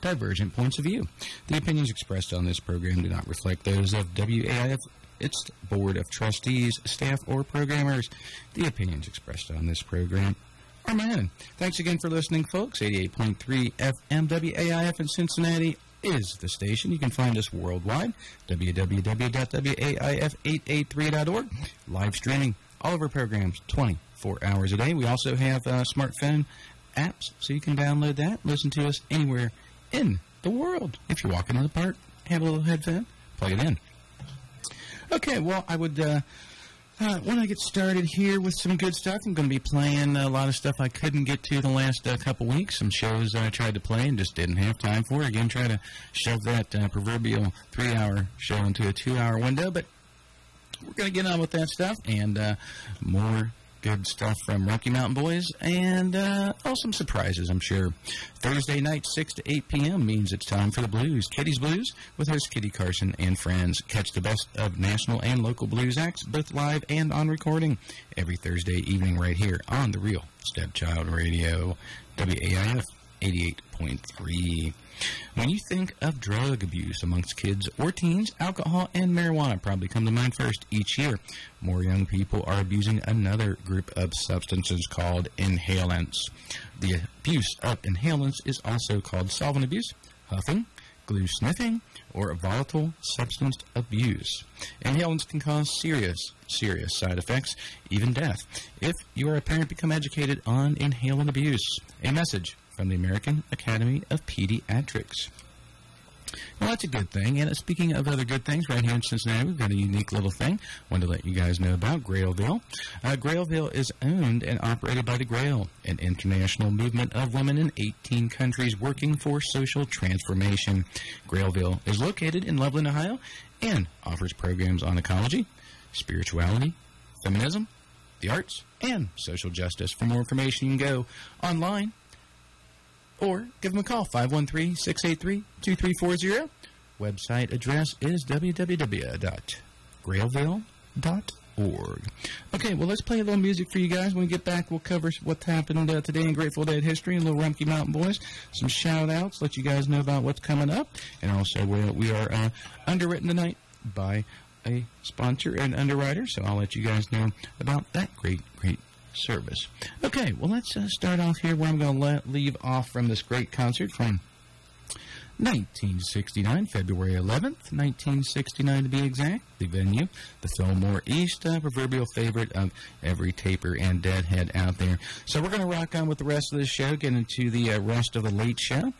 divergent points of view. The opinions expressed on this program do not reflect those of WAIF, its Board of Trustees, staff, or programmers. The opinions expressed on this program are mine. Thanks again for listening, folks. 88.3 FM WAIF in Cincinnati is the station. You can find us worldwide, www.waif883.org. Live streaming all of our programs 24 hours a day. We also have smartphone apps, so you can download that, listen to us anywhere in the world. If you're walking in the park, have a little headphone, plug it in. Okay, well, I would, when I get started here with some good stuff, I'm going to be playing a lot of stuff I couldn't get to the last couple weeks, some shows I tried to play and just didn't have time for. Again, try to shove that proverbial 3-hour show into a 2-hour window, but we're going to get on with that stuff and more good stuff from Rocky Mountain Boys, and some surprises, I'm sure. Thursday night, 6 to 8 p.m. means it's time for the blues. Kitty's Blues with host Kitty Carson and friends. Catch the best of national and local blues acts, both live and on recording, every Thursday evening right here on the Real Stepchild Radio, WAIF 88.3. When you think of drug abuse amongst kids or teens, alcohol and marijuana probably come to mind first. Each year, more young people are abusing another group of substances called inhalants. The abuse of inhalants is also called solvent abuse, huffing, glue sniffing, or volatile substance abuse. Inhalants can cause serious side effects, even death. If you are a parent, become educated on inhalant abuse. A message from the American Academy of Pediatrics. Well, that's a good thing. And speaking of other good things, right here in Cincinnati, we've got a unique little thing I wanted to let you guys know about, Grailville. Grailville is owned and operated by the Grail, an international movement of women in 18 countries working for social transformation. Grailville is located in Lovelight, Ohio, and offers programs on ecology, spirituality, feminism, the arts, and social justice. For more information, you can go online or give them a call, 513-683-2340. Website address is www.grailville.org. Okay, well, let's play a little music for you guys. When we get back, we'll cover what's happened today in Grateful Dead history, and little Rocky Mountain Boys, some shout-outs, let you guys know about what's coming up, and also we are underwritten tonight by a sponsor and underwriter, so I'll let you guys know about that great service. Okay, well, let's start off here where I'm going to leave off from this great concert from 1969, February 11th, 1969 to be exact. The venue, the Fillmore East, proverbial favorite of every taper and deadhead out there. So we're going to rock on with the rest of the show, get into the rest of the late show,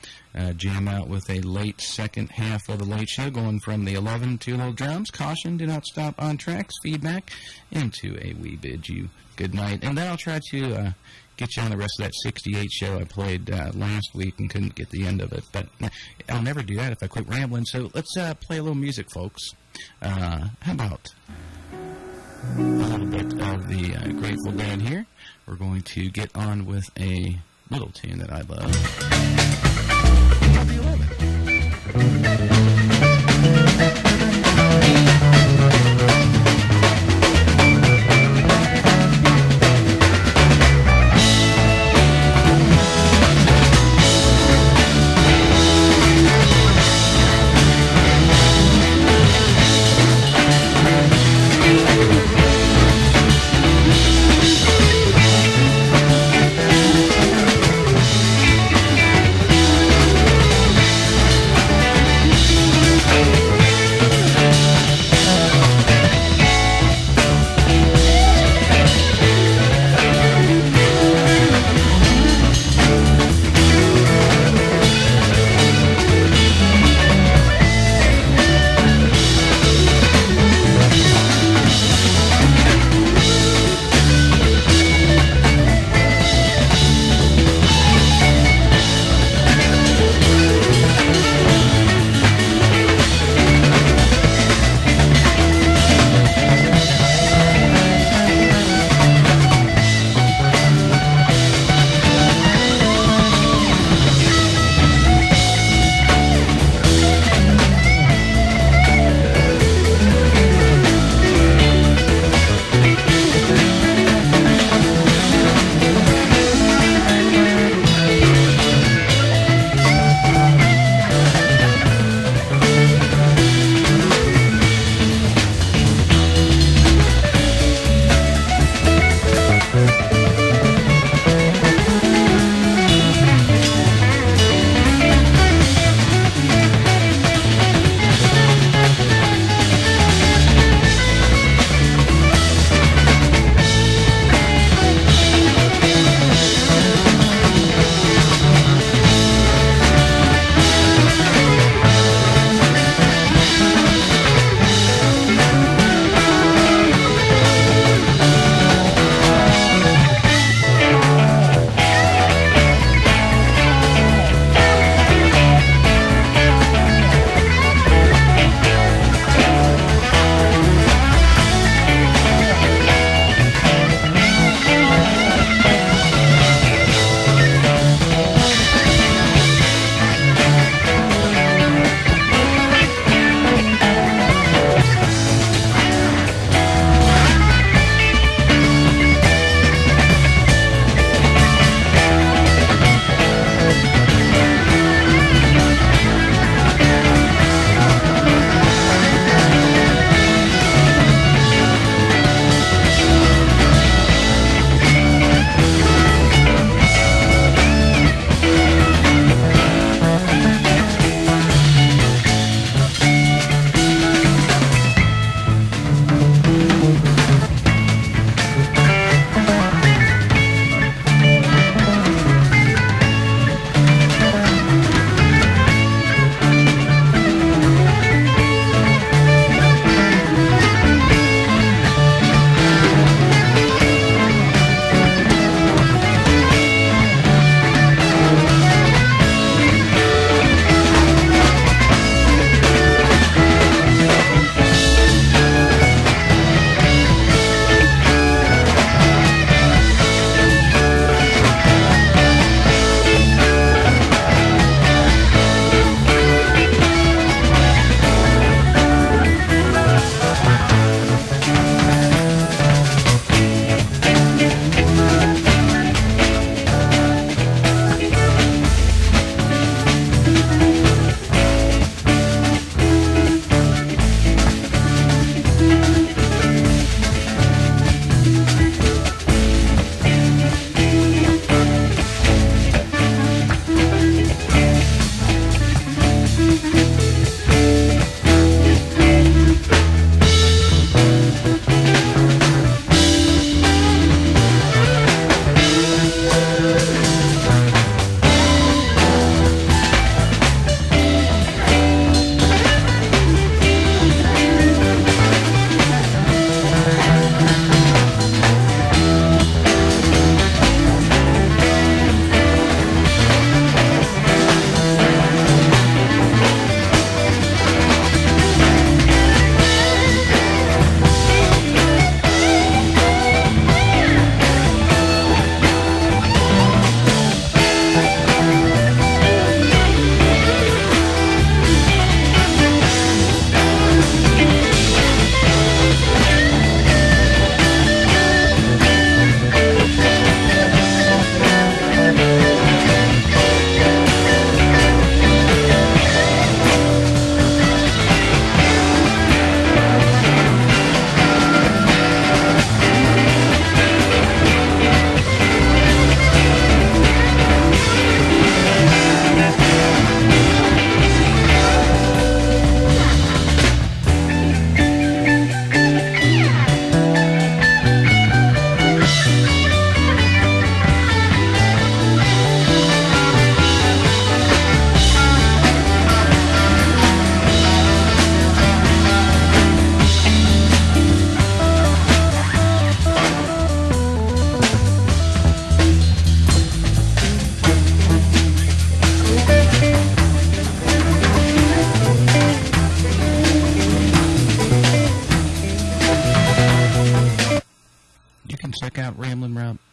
jam out with a late second half of the late show, going from the 11 to little drums, caution, do not stop on tracks, feedback, into a We Bid You Goodnight. And then I'll try to get you on the rest of that 68 show I played last week and couldn't get the end of it. But I'll never do that if I quit rambling. So let's play a little music, folks. How about a little bit of the Grateful Dead here? We're going to get on with a little tune that I love.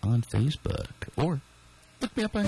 on Facebook. Or look me up on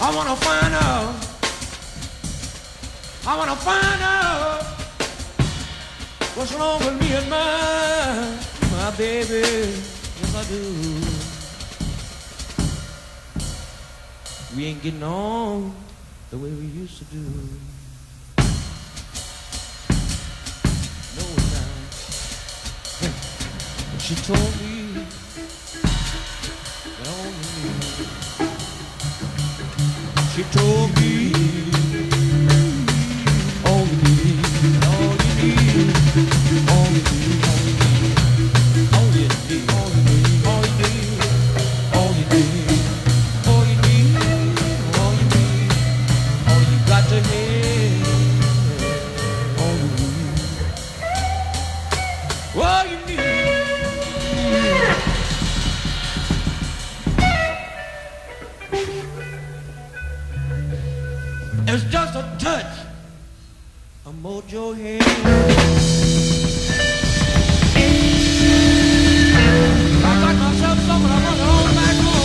I wanna find out. I wanna find out what's wrong with me and my baby. Yes, I do. We ain't getting on the way we used to do. No, it's not. But she told me that only me. She told me all you need, all you need, all you need, all you need, all you need, all you need, all you need, all you need, all you need, all you got to have, all you need, all you need. It's just a touch of mojo hand. I got myself something I want to hold back home.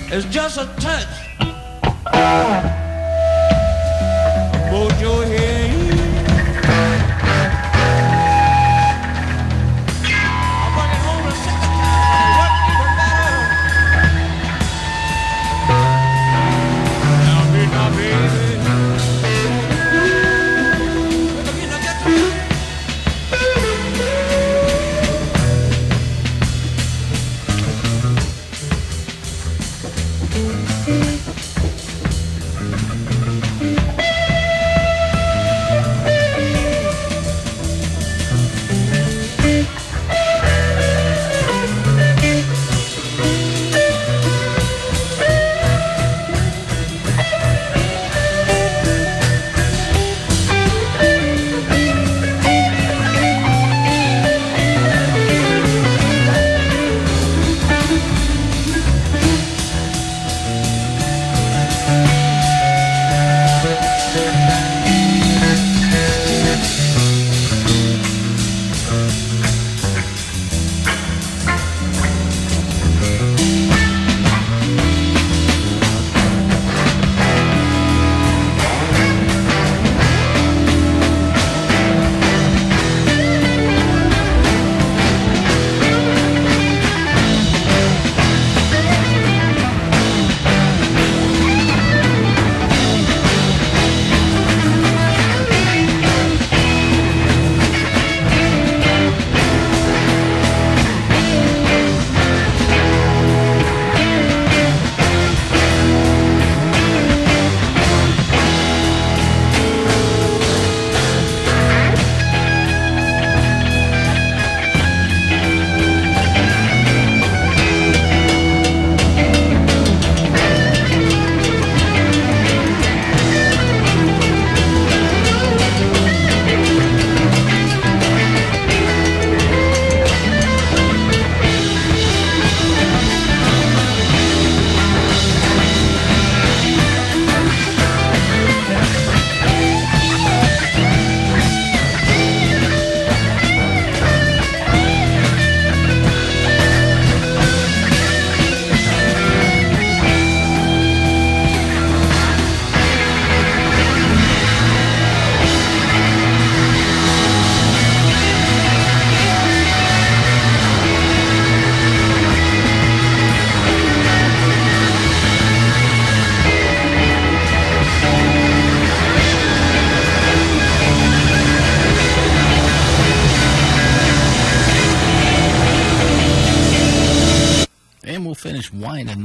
It's just a touch. Hold your head. I'm running home a second time. Work even better. Now, baby.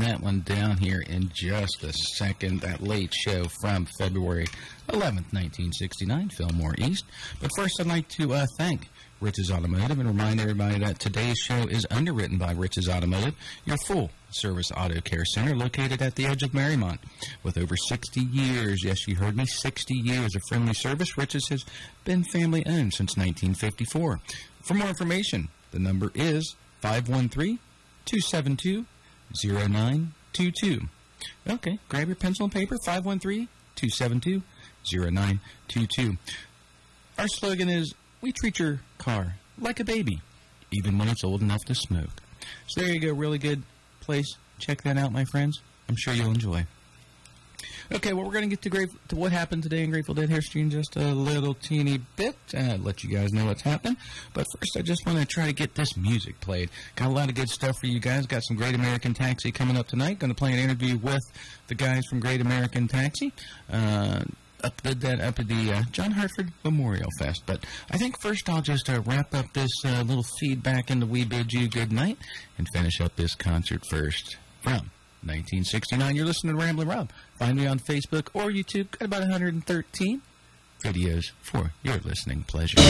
that one down here in just a second. That late show from February 11th, 1969, Fillmore East. But first, I'd like to thank Rich's Automotive and remind everybody that today's show is underwritten by Rich's Automotive, your full-service auto care center located at the edge of Marymount. With over 60 years, yes, you heard me, 60 years of friendly service, Rich's has been family-owned since 1954. For more information, the number is 513-272-0922. Okay, grab your pencil and paper, 513-272-0922. Our slogan is, we treat your car like a baby, even when it's old enough to smoke. So there you go, really good place. Check that out, my friends. I'm sure you'll enjoy. Okay, well, we're going to get to what happened today in Grateful Dead history in just a little teeny bit. Let you guys know what's happening. But first, I just want to try to get this music played. Got a lot of good stuff for you guys. Got some Great American Taxi coming up tonight. Going to play an interview with the guys from Great American Taxi. Up at the John Hartford Memorial Fest. But I think first I'll just wrap up this little feedback into We Bid You Goodnight and finish up this concert first from 1969. You're listening to Ramblin' Rob. Find me on Facebook or YouTube. Got about 113 videos for your listening pleasure.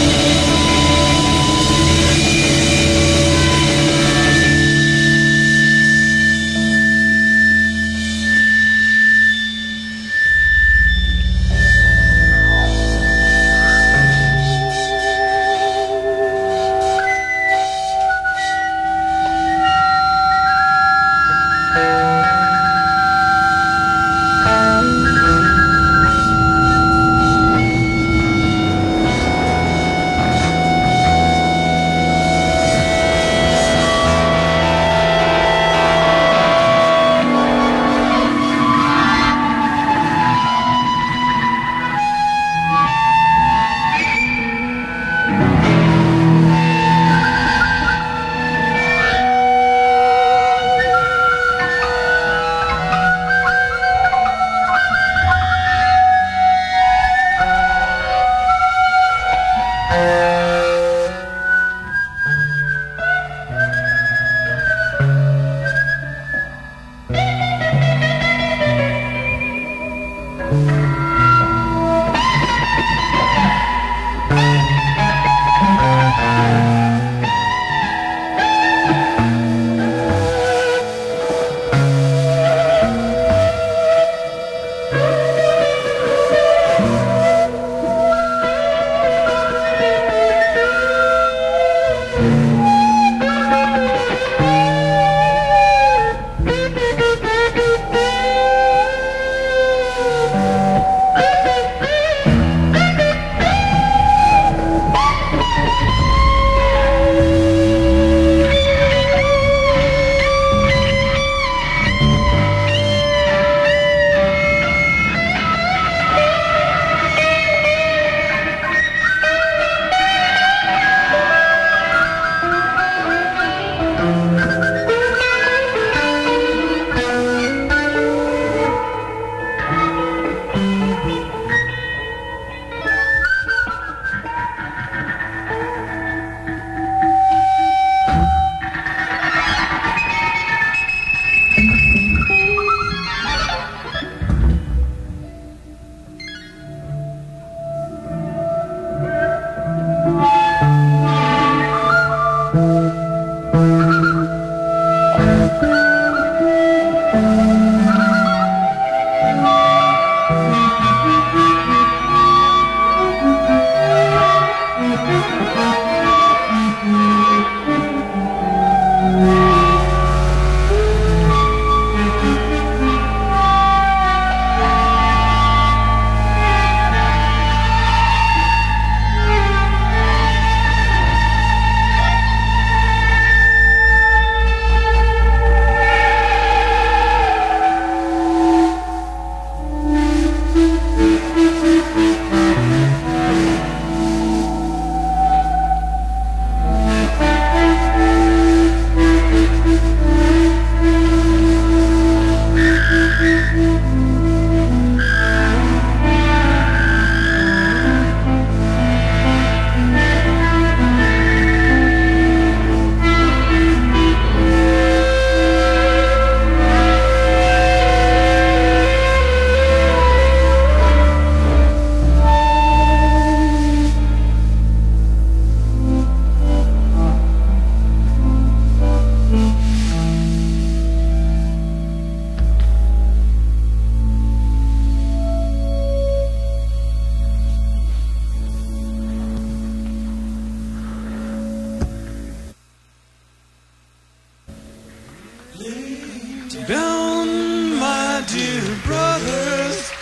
down, my dear brothers,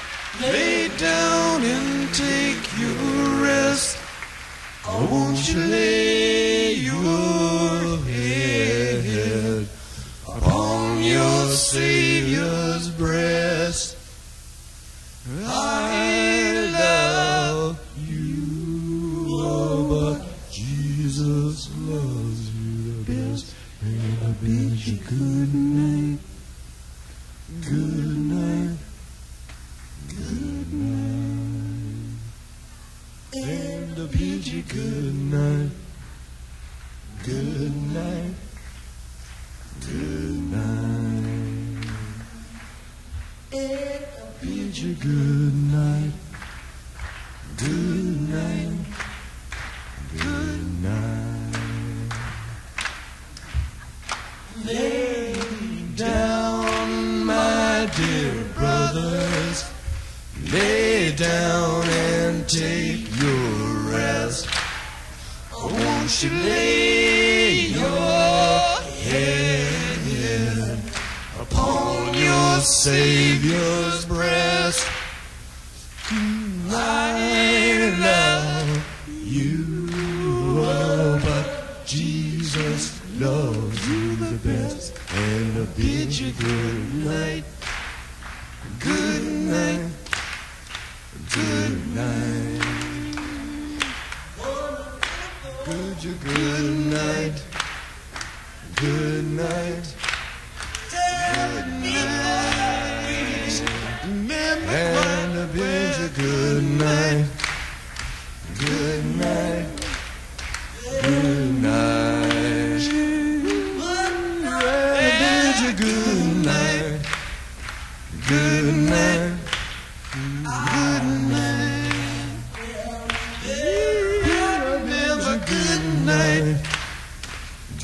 lay down and take your rest. Oh, won't you lay your head upon your Savior's breast? I love you, oh, but Jesus loves you the best. And I bid you good night, good night, good night. And I bid you good night, good night, good night. And I bid you good night, good night, good night. Lay down, my dear brothers, lay down and take your rest. Oh, won't you lay your head upon your Savior's breast? I love you, oh, but Jesus loves you the best. And I bid you good night, good night, good night. Bid you good night, good night, good night. And I bid you good night, good night, good night. Good night, good night, good night. Remember, good night,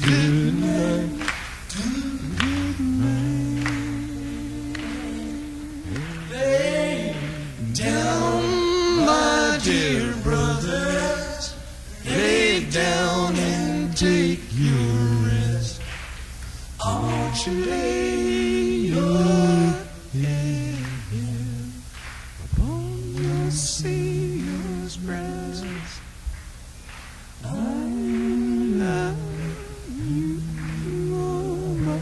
good night, good night. Lay down, my dear brothers, lay down and take your rest. I want you to lay your head upon your Savior's breast. I love you, oh, my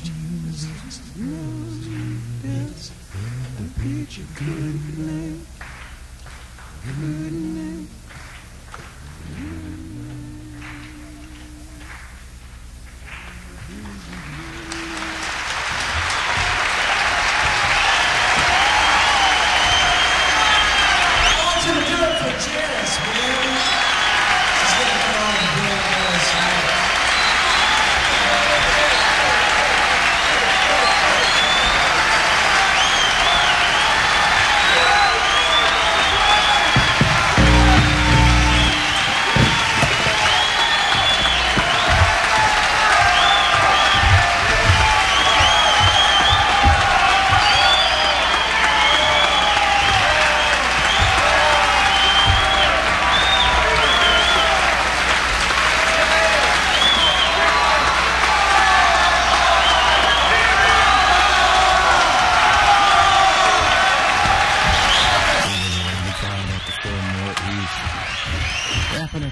Jesus loves you best. And I bid you good night, good night.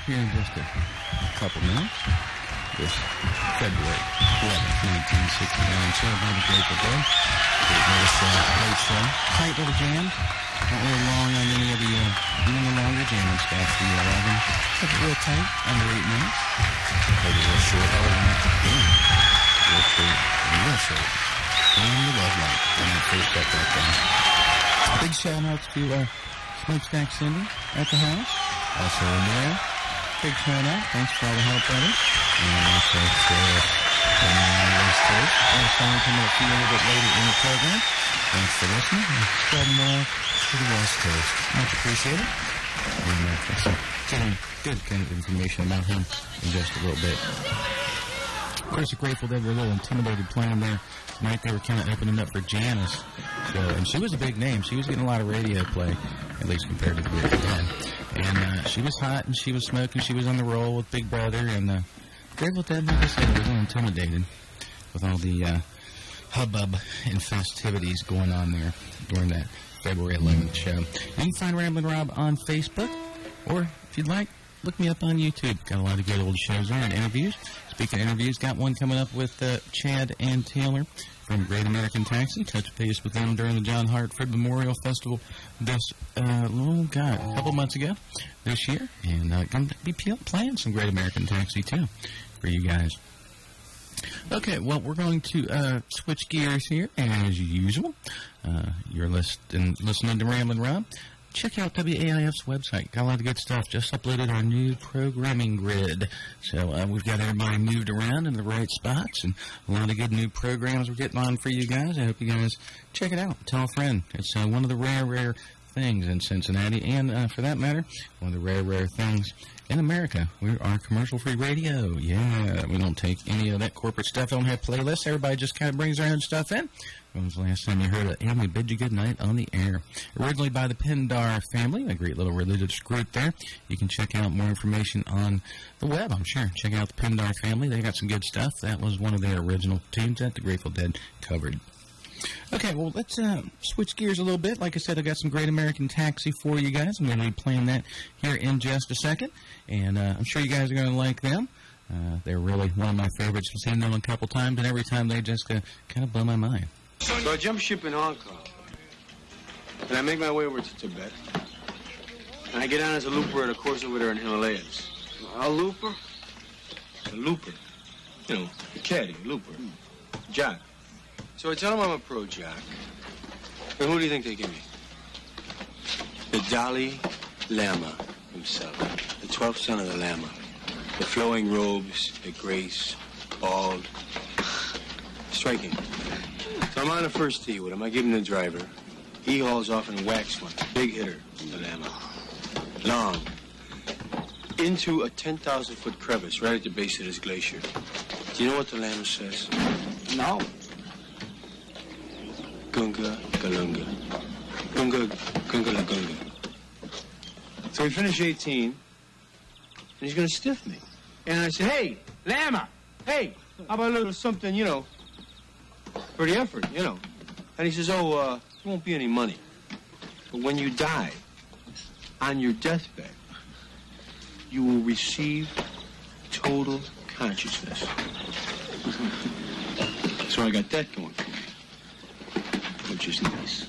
Here in just a couple minutes. This February 11th, 1969 show by the Grateful Dead. Late show. Tight little jam. Not real long on any of the longer jamming stuff. The 11 kept it real tight, under 8 minutes. Played a real short, real short, real short. And the Lovelight when that first got that down. Big shout outs to Smokestack Cindy at the house. Also in there. Big shout out. Thanks for all the help, brother. And also to West Coast. Our song coming up to you a little bit later in the program. Thanks for listening. And spreading love to the West Coast. Much appreciated. And getting good kind of information about him in just a little bit. Of course, the Grateful Dead were a little intimidated playing there. Tonight they were kind of opening up for Janice. So, and she was a big name. She was getting a lot of radio play, at least compared to the Grateful Dead. And she was hot, and she was smoking. She was on the roll with Big Brother. And Grateful Dead, like I said, was a little intimidated with all the hubbub and festivities going on there during that February 11th show. You can find Ramblin' Rob on Facebook, or if you'd like, look me up on YouTube. Got a lot of good old shows there and interviews. Speaking of interviews, got one coming up with Chad and Taylor from Great American Taxi. Touch base with them during the John Hartford Memorial Festival this, a couple months ago this year. And going to be playing some Great American Taxi, too, for you guys. Okay, well, we're going to switch gears here, as usual. You're listening to Ramblin' Rob. Check out WAIF's website. Got a lot of good stuff. Just uploaded our new programming grid. So we've got everybody moved around in the right spots, and a lot of good new programs we're getting on for you guys. I hope you guys check it out. Tell a friend. It's one of the rare things in Cincinnati, and for that matter, one of the rare things in America. We are commercial-free radio. Yeah, we don't take any of that corporate stuff. Don't have playlists. Everybody just kind of brings their own stuff in. When was the last time you heard it? And We Bid You Goodnight on the air. Originally by the Pindar family, a great little religious group there. You can check out more information on the web, I'm sure. Check out the Pindar family. They got some good stuff. That was one of their original tunes that the Grateful Dead covered. Okay, well, let's switch gears a little bit. Like I said, I got some Great American Taxi for you guys. I'm going to be playing that here in just a second, and I'm sure you guys are going to like them. They're really one of my favorites. I've seen them a couple times, and every time they just kind of blow my mind. So I jump ship in Hong Kong, and I make my way over to Tibet, and I get on as a looper at a course over there in Himalayas. A looper? A looper. You know, a caddy, a looper. Jack. So I tell him I'm a pro jock. And who do you think they give me? The Dalai Lama himself. The 12th son of the Lama. The flowing robes, the grace, bald. Striking. So I'm on the first tee with him. I give him the driver. He hauls off and whacks one. Big hitter, the Lama. Long. Into a 10,000-foot crevice right at the base of this glacier. Do you know what the Lama says? No. Gunga Galunga. Gunga Gunga La Gunga. So we finish 18, and he's going to stiff me. And I said, hey, Lama, hey, how about a little something, you know, for the effort, you know. And he says, oh, there won't be any money. But when you die, on your deathbed, you will receive total consciousness. So I got that going for me. Which is nice.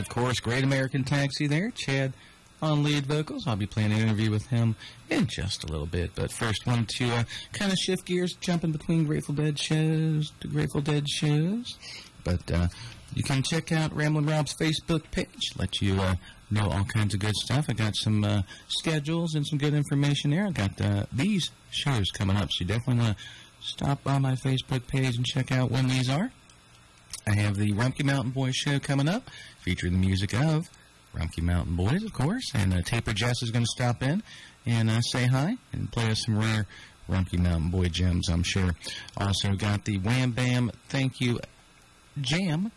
of course, Great American Taxi there. Chad on lead vocals. I'll be playing an interview with him in just a little bit. But first, wanted to kind of shift gears, jumping between Grateful Dead shows to Grateful Dead shows. But you can check out Ramblin' Rob's Facebook page. Let you know all kinds of good stuff. I got some schedules and some good information there. I got these shows coming up, so you definitely want to stop by my Facebook page and check out when these are. I have the Rumpke Mountain Boys show coming up, featuring the music of Rumpke Mountain Boys, of course. And Taper Jess is going to stop in and say hi and play us some rare Rumpke Mountain Boy gems, I'm sure. Also got the Wham Bam Thank You Jam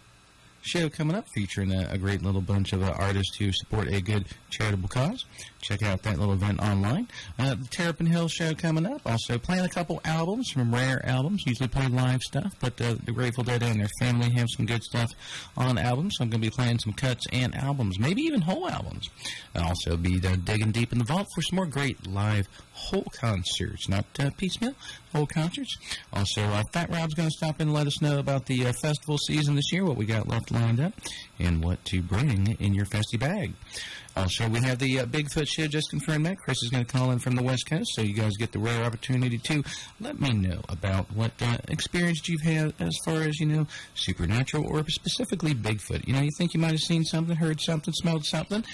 show coming up, featuring a great little bunch of artists who support a good charitable cause. Check out that little event online. The Terrapin Hill show coming up. Also playing a couple albums from rare albums. Usually play live stuff, but the Grateful Dead and their family have some good stuff on albums, so I'm going to be playing some cuts and albums, maybe even whole albums. I'll also be digging deep in the vault for some more great live whole concerts, not piecemeal, whole concerts. Also, Fat Rob's going to stop in and let us know about the festival season this year, what we got left lined up, and what to bring in your festy bag. Also, we have the Bigfoot show just confirmed that. Chris is going to call in from the West Coast, so you guys get the rare opportunity to let me know about what experience you've had as far as, supernatural or specifically Bigfoot. You think you might have seen something, heard something, smelled something.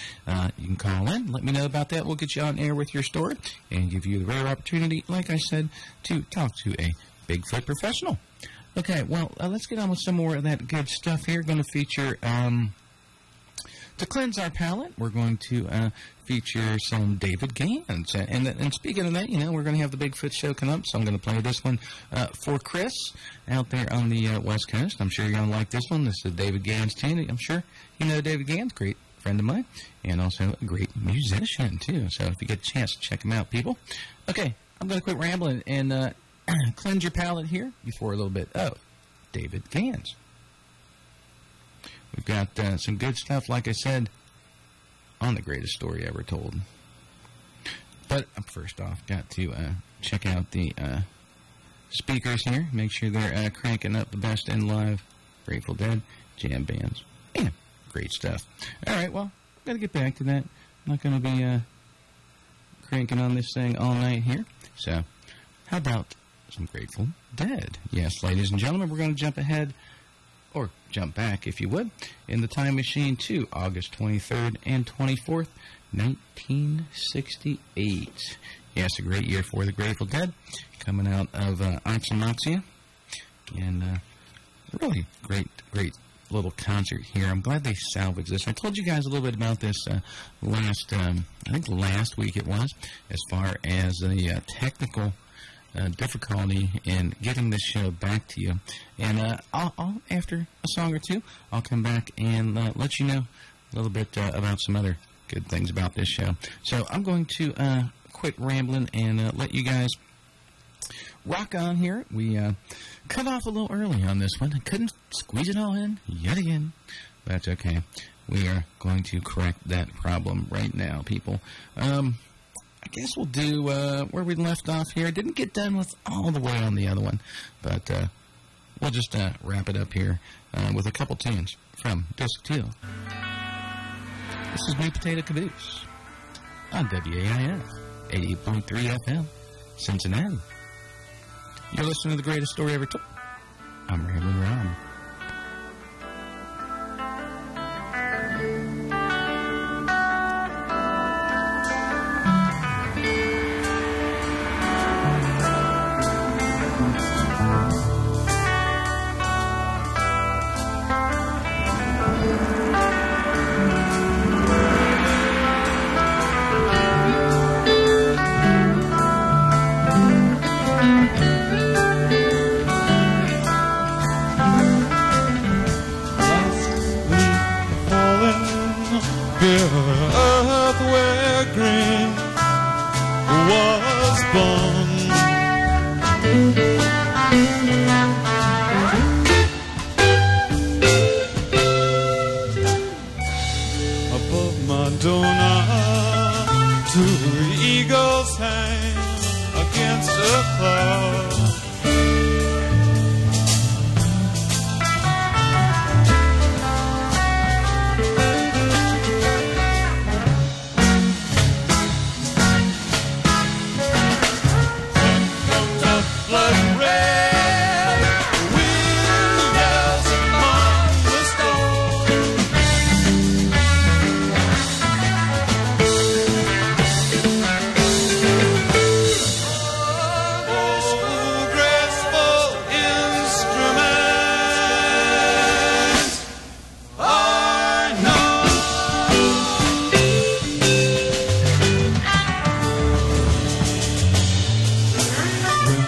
You can call in, let me know about that. We'll get you on air with your story and give you the rare opportunity, like I said, to talk to a Bigfoot professional. Okay, well, let's get on with some more of that good stuff here. Going to feature... to cleanse our palate, we're going to feature some David Gans. And speaking of that, we're going to have the Bigfoot show come up, so I'm going to play this one for Chris out there on the West Coast. I'm sure you're going to like this one. This is David Gans tune. I'm sure you know David Gans, great friend of mine, and also a great musician, too. So if you get a chance to check him out, people. Okay, I'm going to quit rambling and cleanse your palate here before a little bit of David Gans. We've got some good stuff, like I said, on the greatest story ever told. But first off, got to check out the speakers here. Make sure they're cranking up the best in live Grateful Dead jam bands. Yeah, great stuff. All right, well, got to get back to that. I'm not going to be cranking on this thing all night here. So, how about some Grateful Dead? Yes, ladies and gentlemen, we're going to jump ahead, or jump back, if you would, in the time machine to August 23rd and 24th, 1968. Yes, a great year for the Grateful Dead, coming out of Oxymoxia, and really great little concert here. I'm glad they salvaged this. I told you guys a little bit about this last week it was, as far as the technical difficulty in getting this show back to you. And I'll after a song or two, I'll come back and let you know a little bit about some other good things about this show. So I'm going to quit rambling and let you guys rock on here. We cut off a little early on this one. I couldn't squeeze it all in yet again. That's okay. We are going to correct that problem right now, people. I guess we'll do where we left off here. I didn't get done with all the way on the other one, but we'll just wrap it up here with a couple tunes from Disc 2. This is Me Potato Caboose on WAIF 88.3 FM, Cincinnati. You're listening to the greatest story ever told. I'm Ramblin' Rob.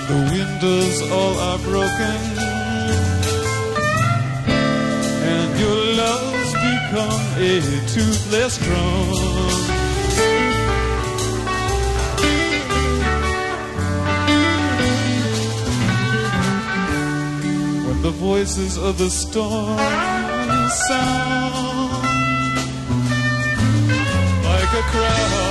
The windows all are broken, and your love's become a toothless drum. When the voices of the storm sound like a crowd,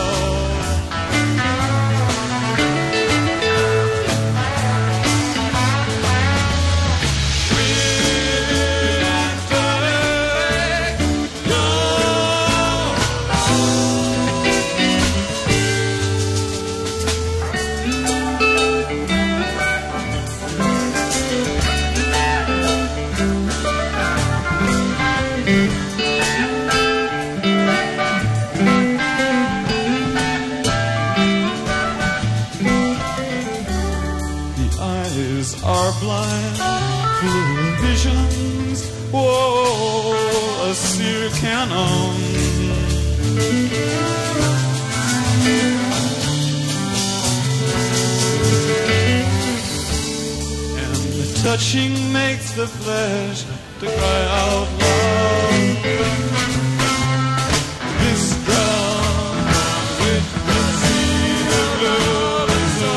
are blind, full of visions, whoa, a seer canon. And the touching makes the flesh to cry out loud. This drum with the seed of love is on.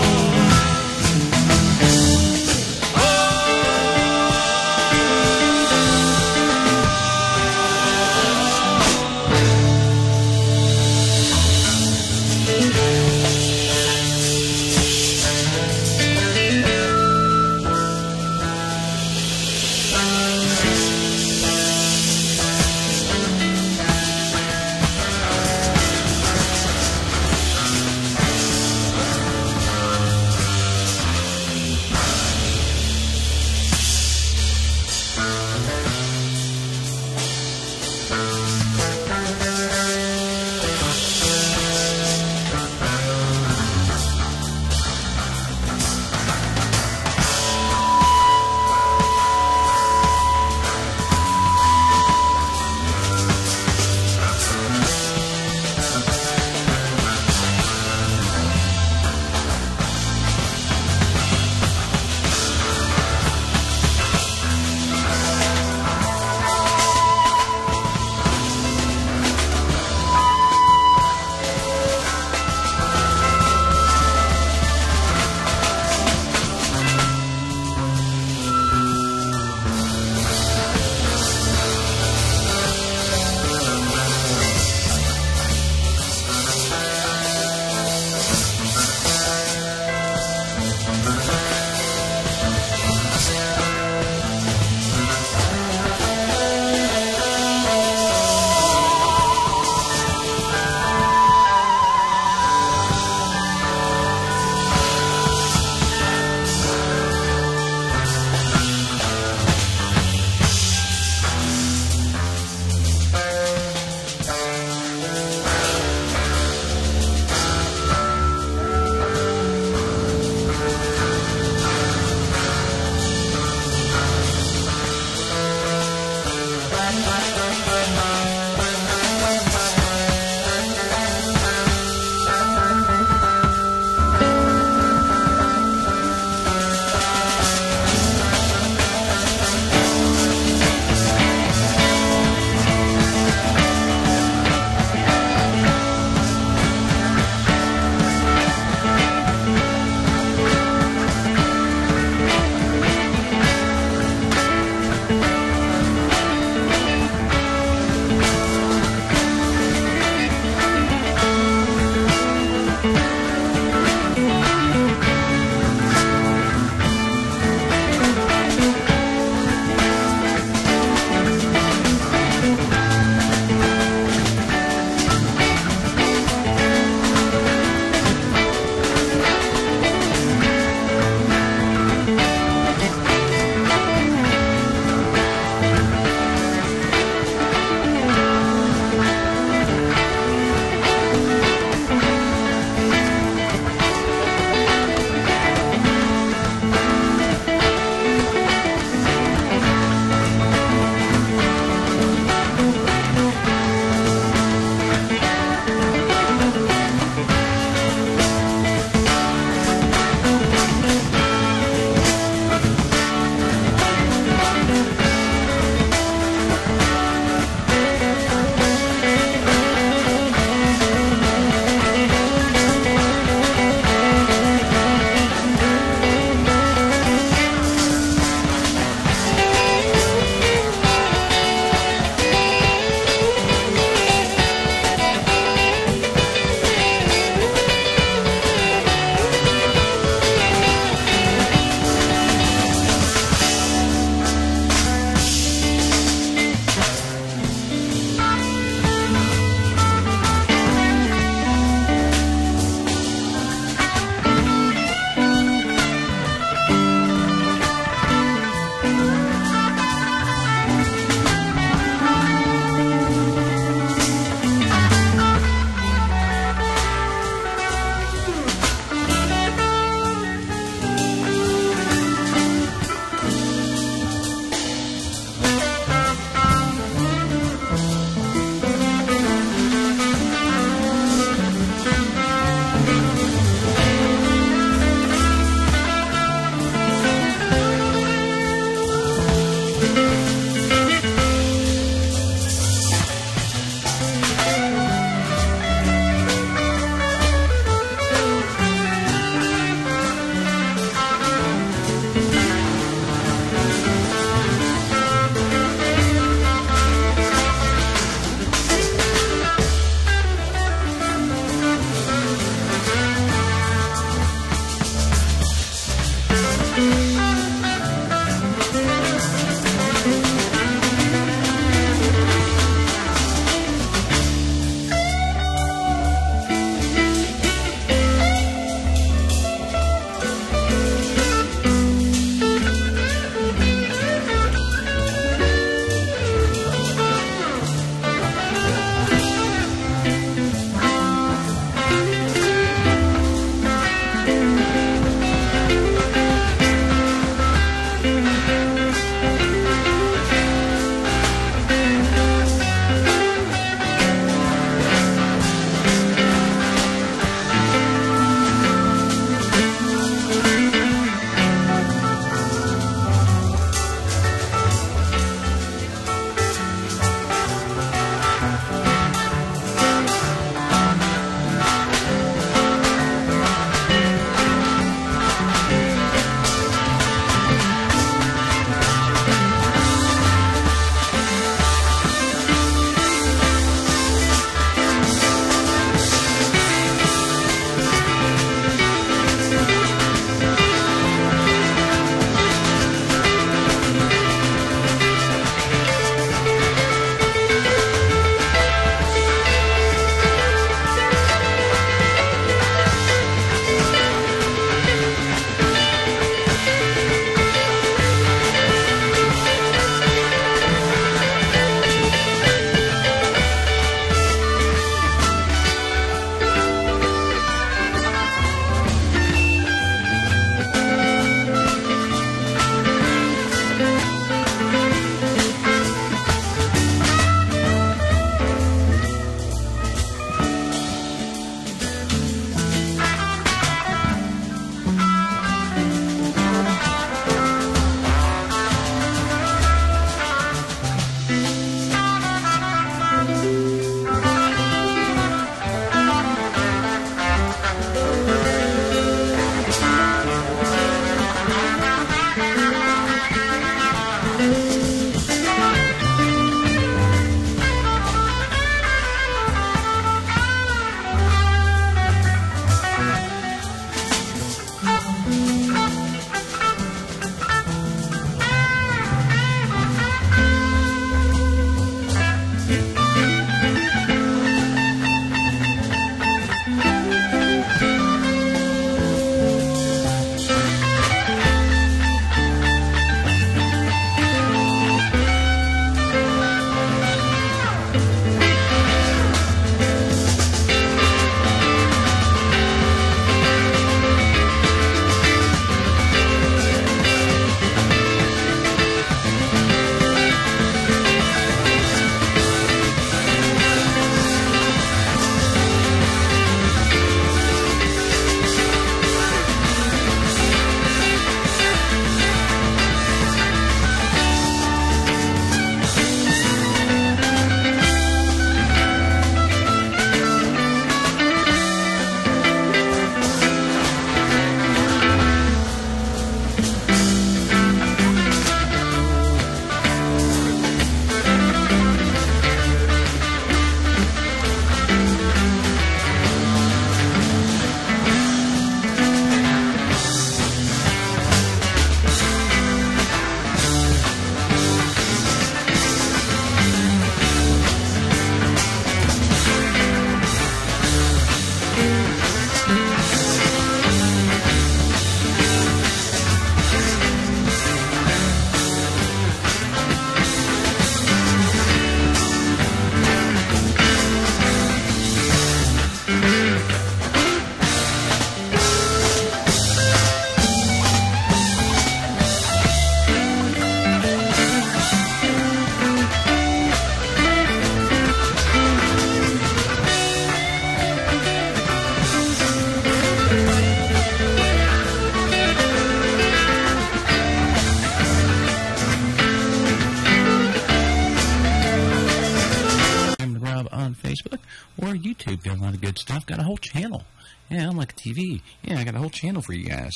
or YouTube. Got a lot of good stuff. Got a whole channel. Yeah, unlike TV. Yeah, I got a whole channel for you guys.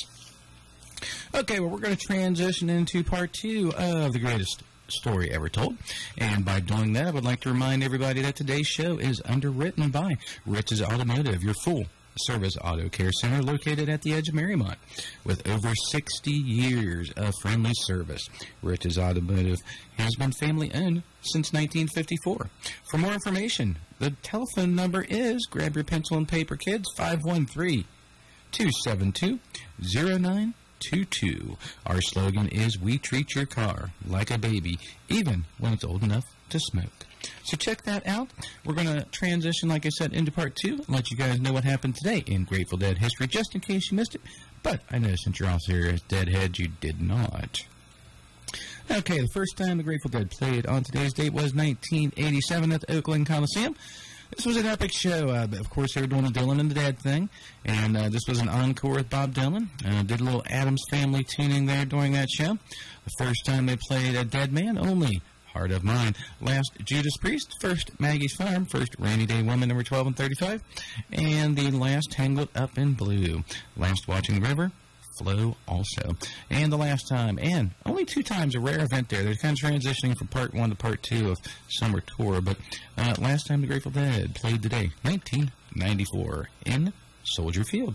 Okay, well, we're going to transition into part 2 of the greatest story ever told. And by doing that, I would like to remind everybody that today's show is underwritten by Ritz's Automotive, your full Service Auto Care Center located at the edge of Marymount. With over 60 years of friendly service, Rich's Automotive has been family-owned since 1954. For more information, the telephone number is, grab your pencil and paper, kids, 513-272-0922. Our slogan is, we treat your car like a baby, even when it's old enough to smoke. So check that out. We're going to transition, like I said, into part 2 and let you guys know what happened today in Grateful Dead history, just in case you missed it. But I know since you're all serious Deadheads, you did not. Okay, the first time the Grateful Dead played on today's date was 1987 at the Oakland Coliseum. This was an epic show. Of course, they were doing the Dylan and the Dead thing, and this was an encore with Bob Dylan. Did a little Addams Family tuning there during that show. The first time they played a Dead Man only, Heart of Mine. Last, Judas Priest. First, Maggie's Farm. First, Rainy Day Woman, number 12 and 35. And the last, Tangled Up in Blue. Last, Watching the River. Flow also. And the last time, and only 2 times, a rare event there. They're kind of transitioning from part 1 to part 2 of Summer Tour. But last time the Grateful Dead played today, 1994, in Soldier Field.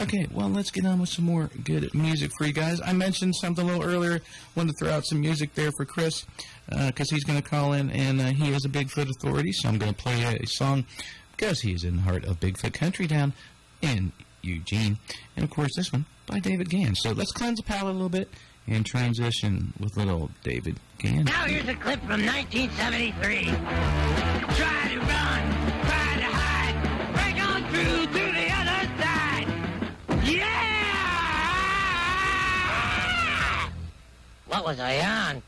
Okay, well, let's get on with some more good music for you guys. I mentioned something a little earlier. Wanted to throw out some music there for Chris, because he's going to call in, and he is a Bigfoot authority, so I'm going to play a song because he's in the heart of Bigfoot country down in Eugene. And, of course, this one by David Gans. So let's cleanse the palate a little bit and transition with little David Gans. Now here's a clip from 1973. Try to run, try to hide, break on through to the other side. Yeah! What was I on?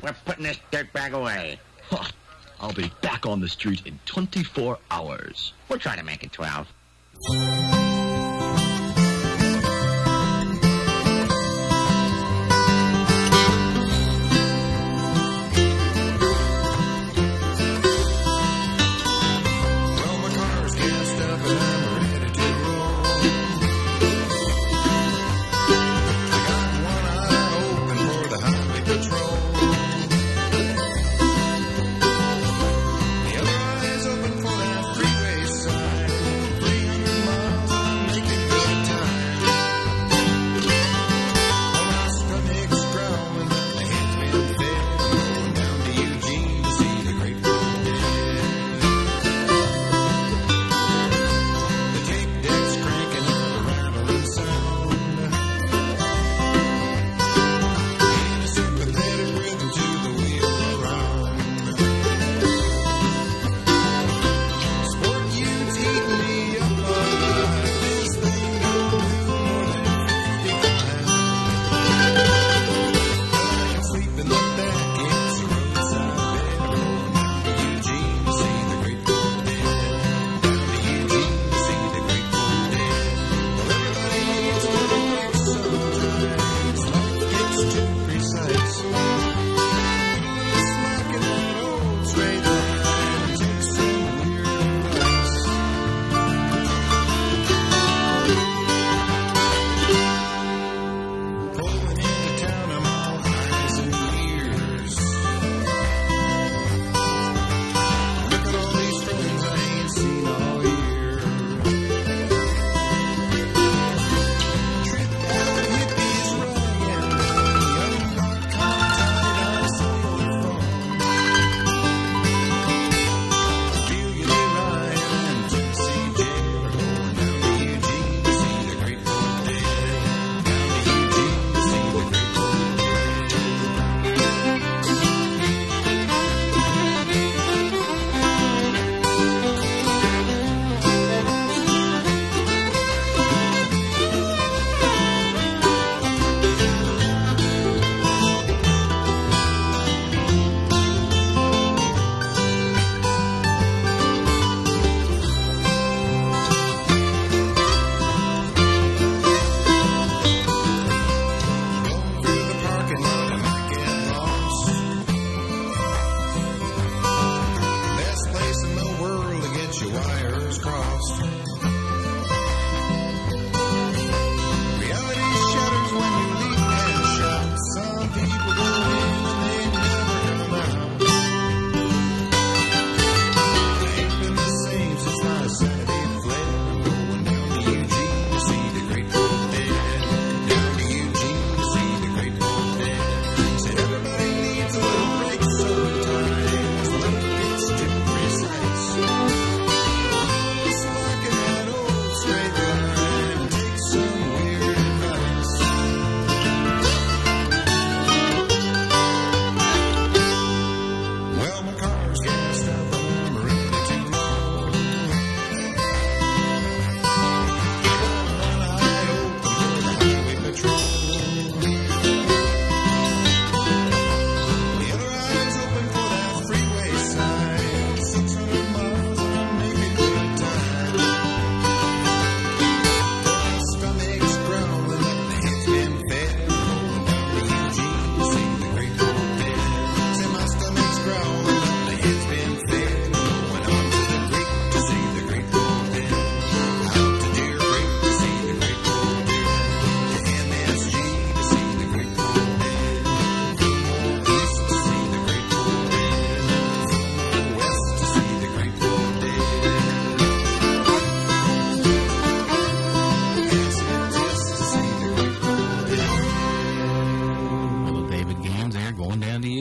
We're putting this dirtbag away. Huh. I'll be back on the street in 24 hours. We'll try to make it 12. Well, my car's gas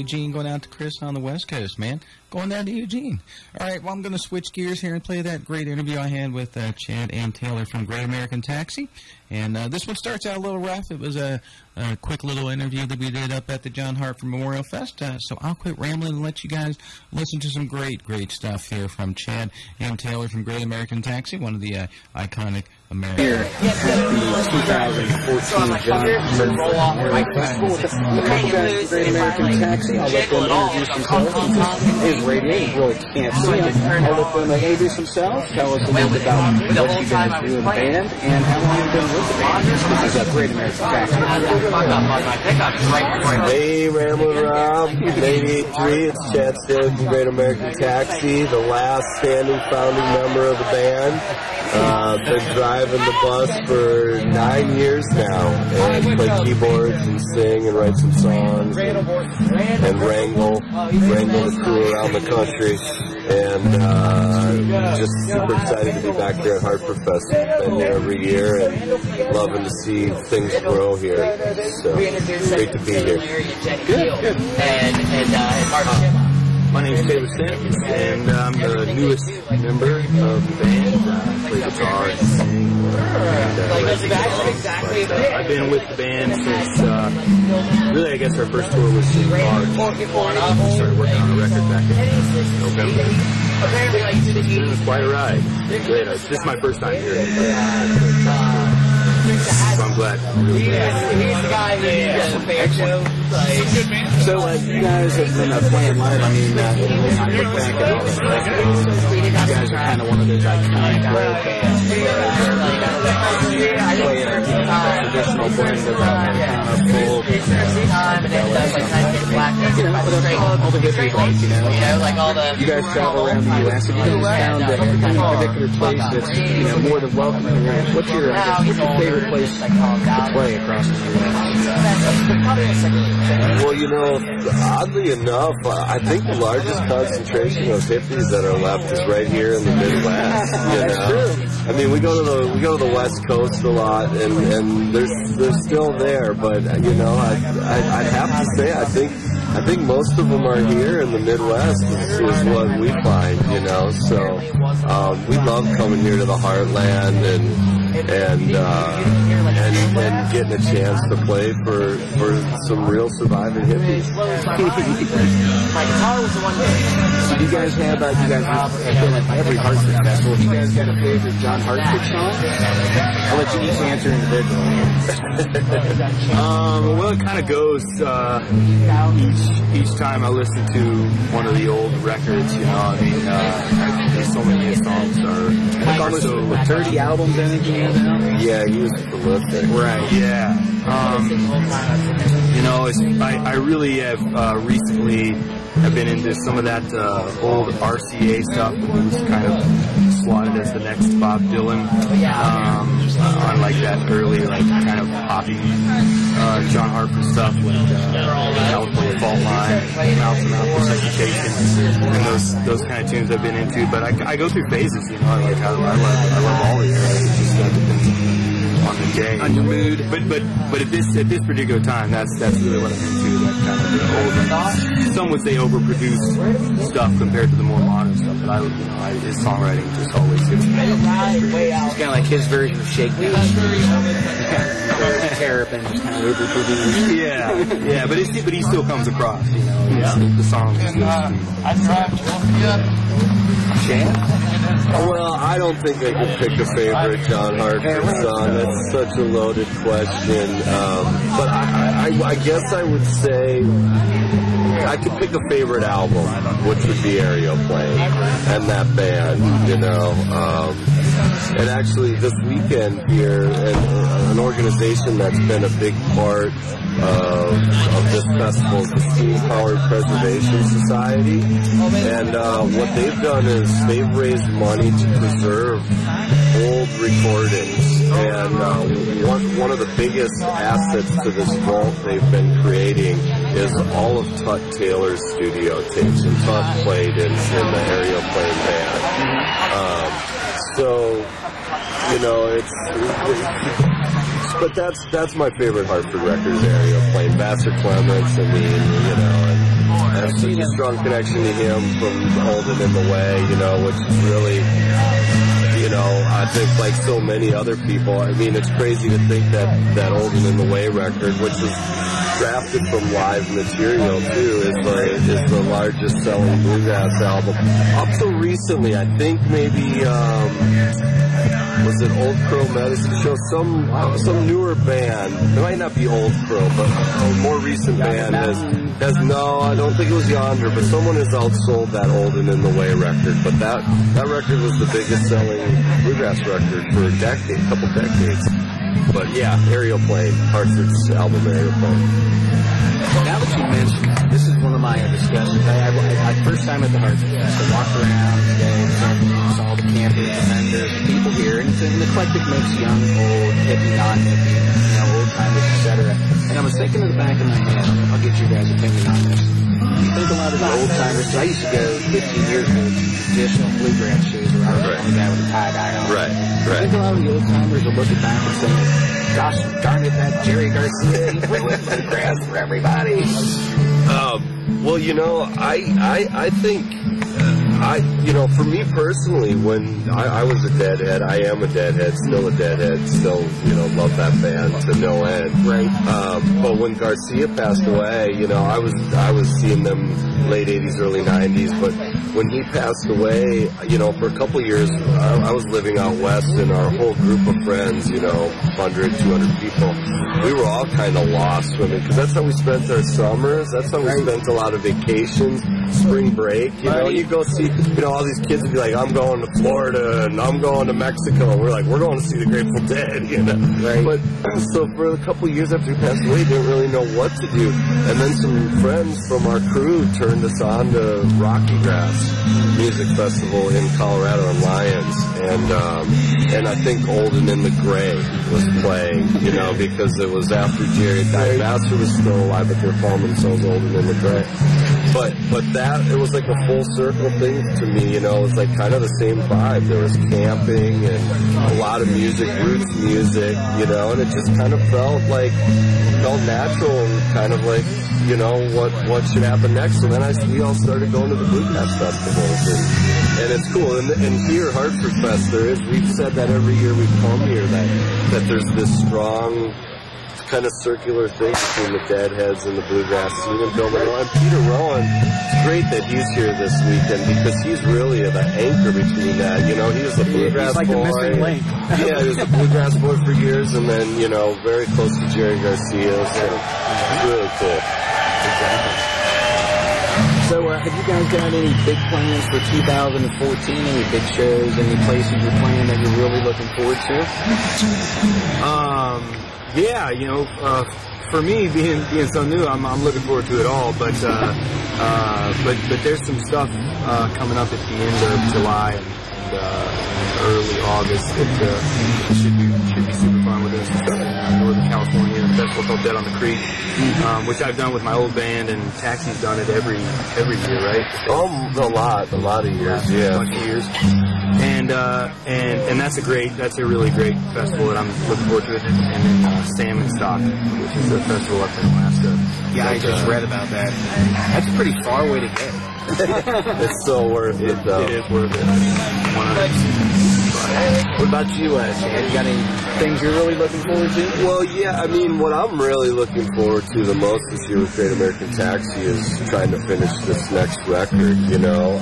Eugene, going out to Chris on the West Coast, man. Going down to Eugene. All right, well, I'm going to switch gears here and play that great interview I had with Chad and Taylor from Great American Taxi. And this one starts out a little rough. It was a quick little interview that we did up at the John Hartford Memorial Fest. So I'll quit rambling and let you guys listen to some great, great stuff here from Chad and Taylor from Great American Taxi, one of the iconic American. Here at the 2014 John Hartford Festival with a couple guys from Great American Taxi. I'll let them introduce themselves. This is radio. You really can't see them. I'll let them introduce themselves, tell us a little bit about what you've been doing in the band, and how long you've been with the band. This is a Great American Taxi. Hey, Ramblin Rob, 883. It's Chad Taylor from Great American Taxi, the last standing founding member of the band. Been driving the bus for 9 years now, and play keyboards and sing and write some songs and wrangle the crew around the country. And just super excited to be back here at Hartford Fest. Been here every year and loving to see things grow here. So great to be here. Good. My name is David Sims, and I'm the newest member of the band. I play guitar and sing. I've been with the band since, really I guess our first tour was in March. We started working on a record back in November. It's been quite a ride. Great. This is my first time here. So I'm glad. Really glad. So you guys have been playing live. I mean, when I look back at all the records, you guys are kind of one of those iconic road bands. Play a traditional blend of folk, all the history folk, you know. You guys travel around the U.S. Have you guys found that any particular place that's more than welcoming? What's your favorite place to play across the U.S.? Well, oddly enough, I think the largest concentration of hippies that are left is right here in the Midwest. I mean, we go to the West Coast a lot, and they're still there. But I'd have to say, I think most of them are here in the Midwest is what we find. So we love coming here to the Heartland and getting a chance to play for some real surviving hippies. So you guys have been at every Hartford festival. You guys got a favorite John Hartford song? I'll let you each answer individually. Well, it kind of goes each time I listen to one of the old records. I mean, there's so many songs are so with 30 albums, I think he had now. Yeah, he was prolific. Right. Yeah. I really have recently have been into some of that old RCA stuff. It was kind of slotted as the next Bob Dylan on like that early, like kind of poppy John Hartford stuff, like California Fault Line, Mouth to Mouth Resuscitation, and those kind of tunes I've been into. But I go through phases, I love all these. It just depends on the day, on your mood. But at this particular time, that's really what I'm into. That kind of the old, some would say overproduced stuff compared to the more modern stuff. But his songwriting just always gets me. It's kind of like his version of Shake Me. Terrapin, just kind of overproduced. Yeah, but he still comes across. The songs. Well, I don't think I can pick a favorite John Hartford song. That's such a loaded question. But I guess I would say I could pick a favorite album, which would be Aeroplane and that band, and actually this weekend here, an organization that's been a big part of this festival is the Steam Powered Preservation Society, and what they've done is they've raised money to preserve old recordings, and one of the biggest assets to this vault they've been creating is all of Tut Taylor's studio tapes, and Tut played in the Aeroplane band. But that's my favorite Hartford record, Aeroplane. Vassar Clements, and I have such a strong connection to him from Holding in the Way, you know, which is really, you know, I think like so many other people, I mean, it's crazy to think that Holding in the Way record, which was drafted from live material too, is the largest selling bluegrass album. Up till recently, I think maybe, was it Old Crow Medicine Show? Some newer band. It might not be Old Crow, but a more recent band has no, I don't think it was Yonder, but someone has outsold that Holding in the Way record. But that record was the biggest selling bluegrass record for a couple decades. But yeah, Aerial Plane, Hartford's album Aerial Plane. Now that you mention that, this is one of my discussions. I first time at the Hartford Fest, I walked around today, saw the campers, the vendors, the people here, and it's an eclectic mix, young, old, hippie, non-hippie, you know, old timers, etc. And I was thinking in the back of my head, I'll get your guys' opinion on this. You think a lot of the old timers, I used to go 15 years ago to traditional bluegrass shows where I was the only guy with a tie-dye on. Right. I think a lot of the old timers are looking back and saying, gosh darn it, that Jerry Garcia, he ruined bluegrass for everybody. Well, you know, I think, you know, for me personally, when I was a Deadhead, I am a Deadhead, still a Deadhead, still, you know, love that band to no end. Right. But when Garcia passed away, you know, I was seeing them late 80s, early 90s, but when he passed away, you know, for a couple years, I was living out west, and our whole group of friends, you know, 100, 200 people, we were all kind of lost swimming, because that's how we spent our summers, that's how we spent a lot of vacations, spring break, you know, you go see, you know, all these kids would be like, I'm going to Florida, and I'm going to Mexico, and we're like, we're going to see the Grateful Dead, you know. Right. But, so for a couple years after he passed away, didn't really know what to do, and then some friends from our crew turned us on to Rocky Grass Music Festival in Colorado in Lyons, and I think Holding in the Gray was playing, you know, because it was after Jerry died. Vassar was still alive, but they're calling themselves Holding in the Gray. But that, it was like a full circle thing to me, you know, it was like kind of the same vibe. There was camping and a lot of music, roots music, you know, and it just kind of felt natural and kind of like, you know, what should happen next. So then we all started going to the bluegrass festivals, and it's cool. And here, Hartford Fest, we've said that every year we come here, that there's this strong kind of circular thing between the Deadheads and the bluegrass scene and Bill Monroe. And Peter Rowan, it's great that he's here this weekend, because he's really the anchor between that. You know, he was the bluegrass boy. He's like the missing link. Yeah, he was the bluegrass boy for years, and then, you know, very close to Jerry Garcia, so it's really cool. Exactly. So, have you guys got any big plans for 2014? Any big shows, any places you're playing that you're really looking forward to? Yeah, you know, for me, being so new, I'm looking forward to it all. But there's some stuff coming up at the end of July and early August that should be super fun. We're doing some stuff in Northern California, a festival called Dead on the Creek, which I've done with my old band, and Taxi's done it every year, right? A lot of years, yeah. A bunch of years. And that's a really great festival that I'm looking forward to. And then Salmon Stock, which is a festival up in Alaska. Yeah, I just read about that. That's a pretty far way to go. It's so worth it, though. It is worth it. What about you, Chad? You got any things you're really looking forward to? Well, yeah, I mean, what I'm really looking forward to the most this year with Great American Taxi is trying to finish this next record, you know.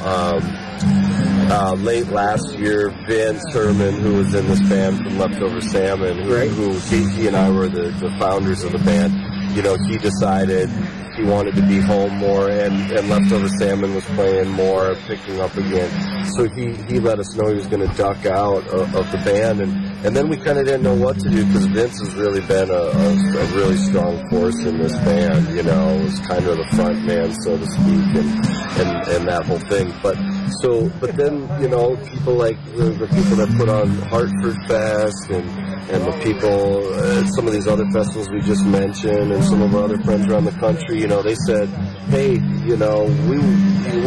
Late last year, Vince Herman, who was in this band from Leftover Salmon, who he and I were the founders of the band, you know, he decided he wanted to be home more, and Leftover Salmon was playing more, picking up again. So he let us know he was going to duck out of the band, and then we kind of didn't know what to do, because Vince has really been a really strong force in this band, you know, was kind of the front man, so to speak, and that whole thing. But then, you know, people like the people that put on Hartford Fest and the people at some of these other festivals we just mentioned, and some of our other friends around the country, you know, they said, hey, you know,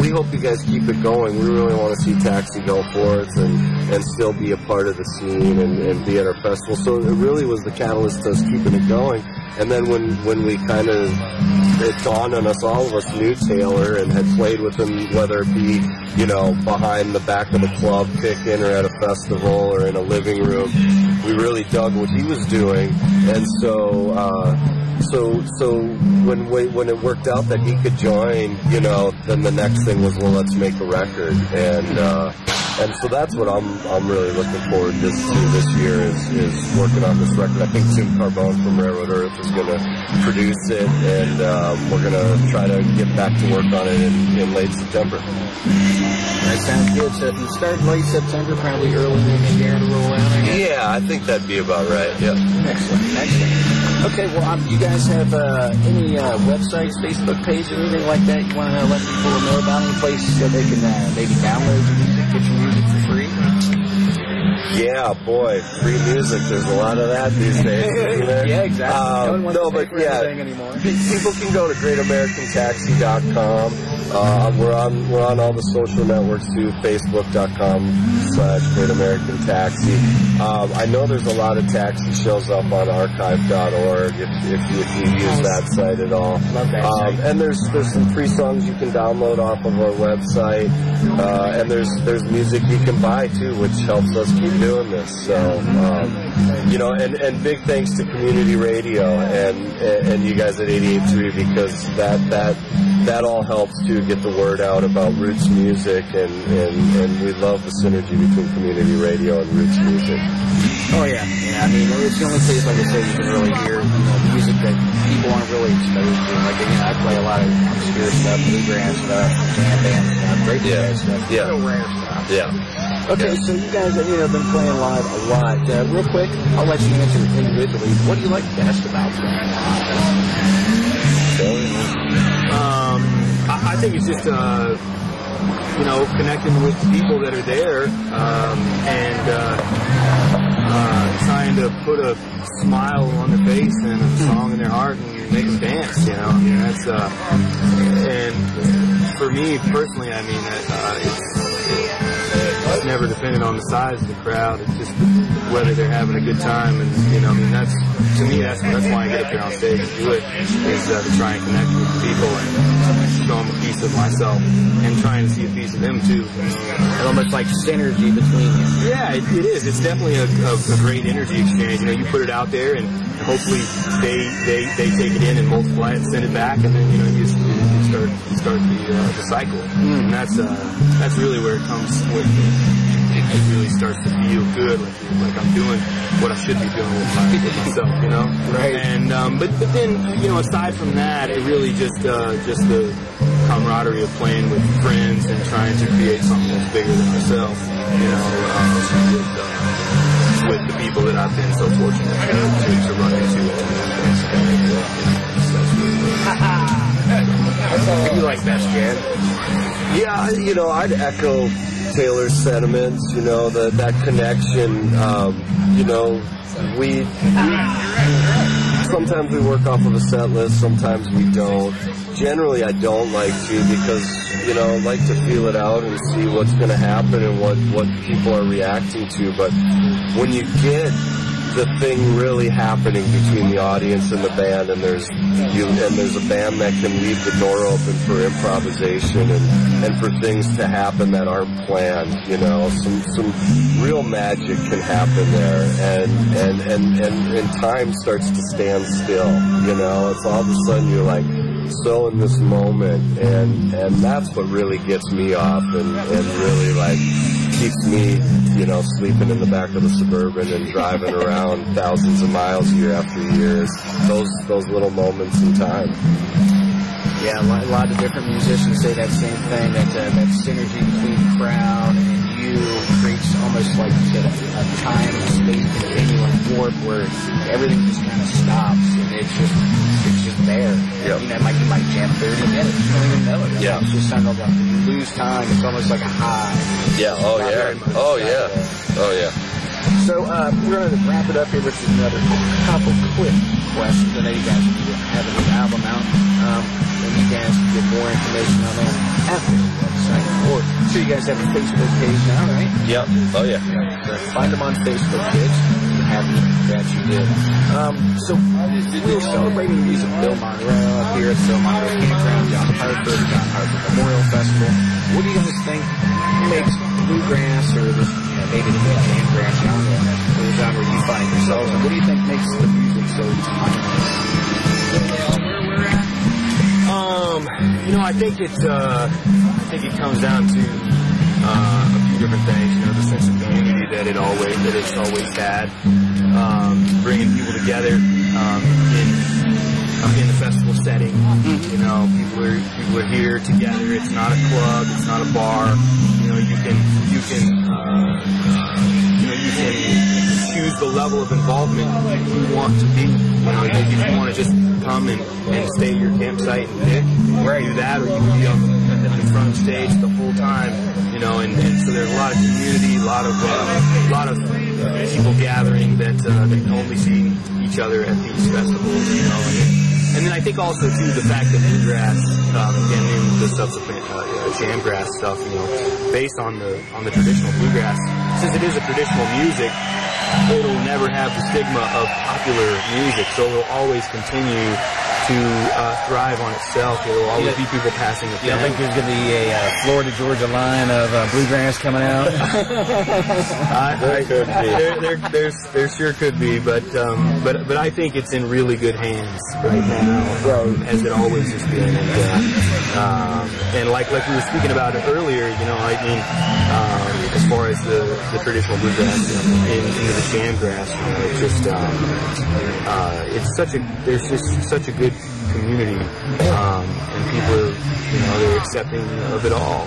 we hope you guys keep it going. We really want to see Taxi go forth and still be a part of the scene and be at our festival. So it really was the catalyst to us keeping it going. And then when we kind of, it dawned on us, all of us knew Taylor and had played with him, whether it be, you know, behind the back of the club picking or at a festival or in a living room. We really dug what he was doing. And so when it worked out that he could join, you know, then the next thing was, well, let's make a record. And so that's what I'm really looking forward to this year is working on this record. I think Tim Carbone from Railroad Earth is going to produce it, and we're going to try to get back to work on it in late September. That sounds good. So if you start late September, probably early next year to roll out. Yeah, I think that'd be about right. Yep. Excellent. Okay, well, you guys have any websites, Facebook pages, anything like that you want to let people know about? Any place so they can maybe download your music, get your music for free? Yeah, boy, free music. There's a lot of that these days, isn't there? Yeah, exactly. No, but yeah, people can go to GreatAmericanTaxi.com. We're on all the social networks too, Facebook.com/GreatAmericanTaxi. I know there's a lot of taxi shows up on archive.org if you use that site at all. Love that site. And there's some free songs you can download off of our website, and there's music you can buy too, which helps us keep doing this. So you know, and big thanks to community radio and you guys at 88.3, because that all helps to get the word out about roots music, and we love the synergy between community radio and roots music. Oh yeah, I mean, it's the only place, like I said, you can really hear, you know, music that people aren't really exposed to. Like, you know, I play a lot of obscure stuff, bluegrass stuff, jam band stuff, great jazz stuff, real rare stuff. Yeah. Okay, so you guys have been playing live a lot. Real quick, I'll let you answer individually. What do you like best about playing live? I think it's just, you know, connecting with people that are there and trying to put a smile on their face and a song in their heart and make them dance, you know. I mean, that's, and for me personally, I mean, it's never dependent on the size of the crowd. It's just whether they're having a good time, and you know, I mean, that's, to me, that's why I get up there on stage and do it, is to try and connect with people and show them a piece of myself and trying to see a piece of them too. It's almost like synergy between you. Yeah, it is. It's definitely a great energy exchange. You know, you put it out there, and hopefully they take it in and multiply it and send it back, and then you know you start the cycle. And that's really where it comes with. It really starts to feel good, like I'm doing what I should be doing with myself, you know. Right. And but then, you know, aside from that, it really just the camaraderie of playing with friends and trying to create something that's bigger than ourselves, you know, with the people that I've been so fortunate to run into. What do you like best, Jan? Yeah, you know, I'd echo Taylor's sentiments, you know, that connection. You know, we sometimes we work off of a set list, sometimes we don't. Generally, I don't like to, because, you know, I like to feel it out and see what's going to happen and what people are reacting to. But when you get the thing really happening between the audience and the band, and there's a band that can leave the door open for improvisation and for things to happen that aren't planned, you know, some real magic can happen there, and time starts to stand still, you know. It's all of a sudden you're like so in this moment, and that's what really gets me off and really like keeps me, you know, sleeping in the back of the Suburban and driving around thousands of miles year after year. Those little moments in time. Yeah, a lot of different musicians say that same thing, that synergy between the crowd and you creates almost like a time and space continuum warp where everything just kind of stops and it's just there. Yep. You know, you might jam 30 minutes, you don't even know it. Yeah. It's just kind of like you lose time. It's almost like a high. Yeah. Oh yeah. Oh yeah. Oh yeah. So So we're going to wrap it up here with another couple quick questions. I know you guys have a new album out, and you guys can get more information on that at the website. Or I'm sure you guys have a Facebook page now, right? Yep. Oh, yeah. So find them on Facebook, kids. We're happy that you did. So we're celebrating the music of Bill Monroe up here at the Bill Monroe Campground, John Hartford Memorial Festival. What do you guys think makes bluegrass or this, maybe the jam-grass genre, or the genre you find yourselves in? What do you think makes the music so timeless? I think it comes down to a few different things. The sense of community that it's always had, bringing people together in the festival setting. People are here together. It's not a club. It's not a bar. You can choose the level of involvement you want to be. If you want to just come and stay at your campsite and pick, do that, or you can be up at the front stage the whole time. And so there's a lot of community, a lot of people gathering that only see each other at these festivals. And then I think also too the fact that bluegrass and then the subsequent jamgrass stuff, based on the traditional bluegrass, since it is a traditional music, it'll never have the stigma of popular music, so it'll always continue to thrive on itself. There will always be people passing it down. I think there's going to be a Florida Georgia line of bluegrass coming out. There sure could be, but I think it's in really good hands right now, as it always has been. And like we were speaking about it earlier, as far as the traditional bluegrass into the jamgrass, there's just such a good community, and people are, they're accepting of it all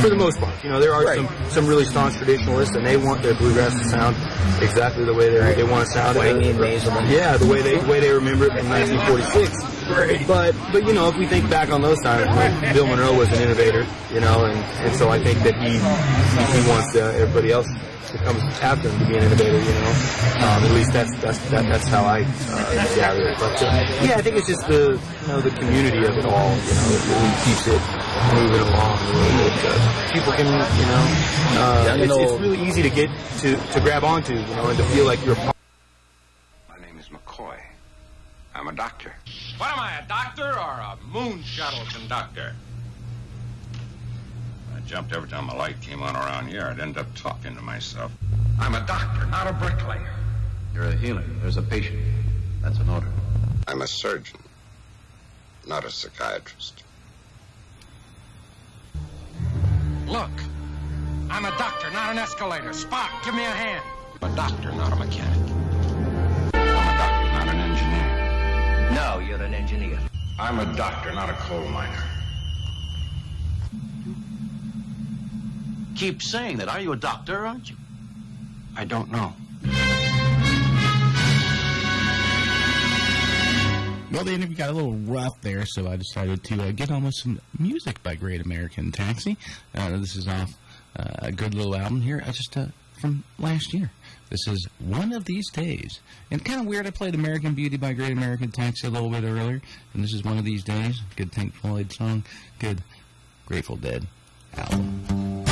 for the most part. There are some really staunch traditionalists, and they want their bluegrass to sound exactly the way they want to sound. Yeah, the way they remember it from 1946. But if we think back on those times, Bill Monroe was an innovator, and so I think that he wants everybody else to come after him to be an innovator, at least that's how I gather it. But I think it's just the community of it all, that really keeps it moving along. People can, it's really easy to get to grab onto, and to feel like you're a part. My name is McCoy. I'm a doctor. What am I, a doctor or a moon shuttle conductor? I jumped every time a light came on around here. I'd end up talking to myself. I'm a doctor, not a bricklayer. You're a healer. There's a patient. That's an order. I'm a surgeon, not a psychiatrist. Look, I'm a doctor, not an escalator. Spock, give me a hand. I'm a doctor, not a mechanic. I'm a doctor, not an engineer. No, you're an engineer. I'm a doctor, not a coal miner. Keep saying that. Are you a doctor, aren't you? I don't know. Well, the interview got a little rough there, so I decided to get on with some music by Great American Taxi. This is off a good little album here, from last year. This is One of These Days. And kind of weird, I played American Beauty by Great American Taxi a little bit earlier, and this is One of These Days. Good Pink Floyd song, good Grateful Dead album.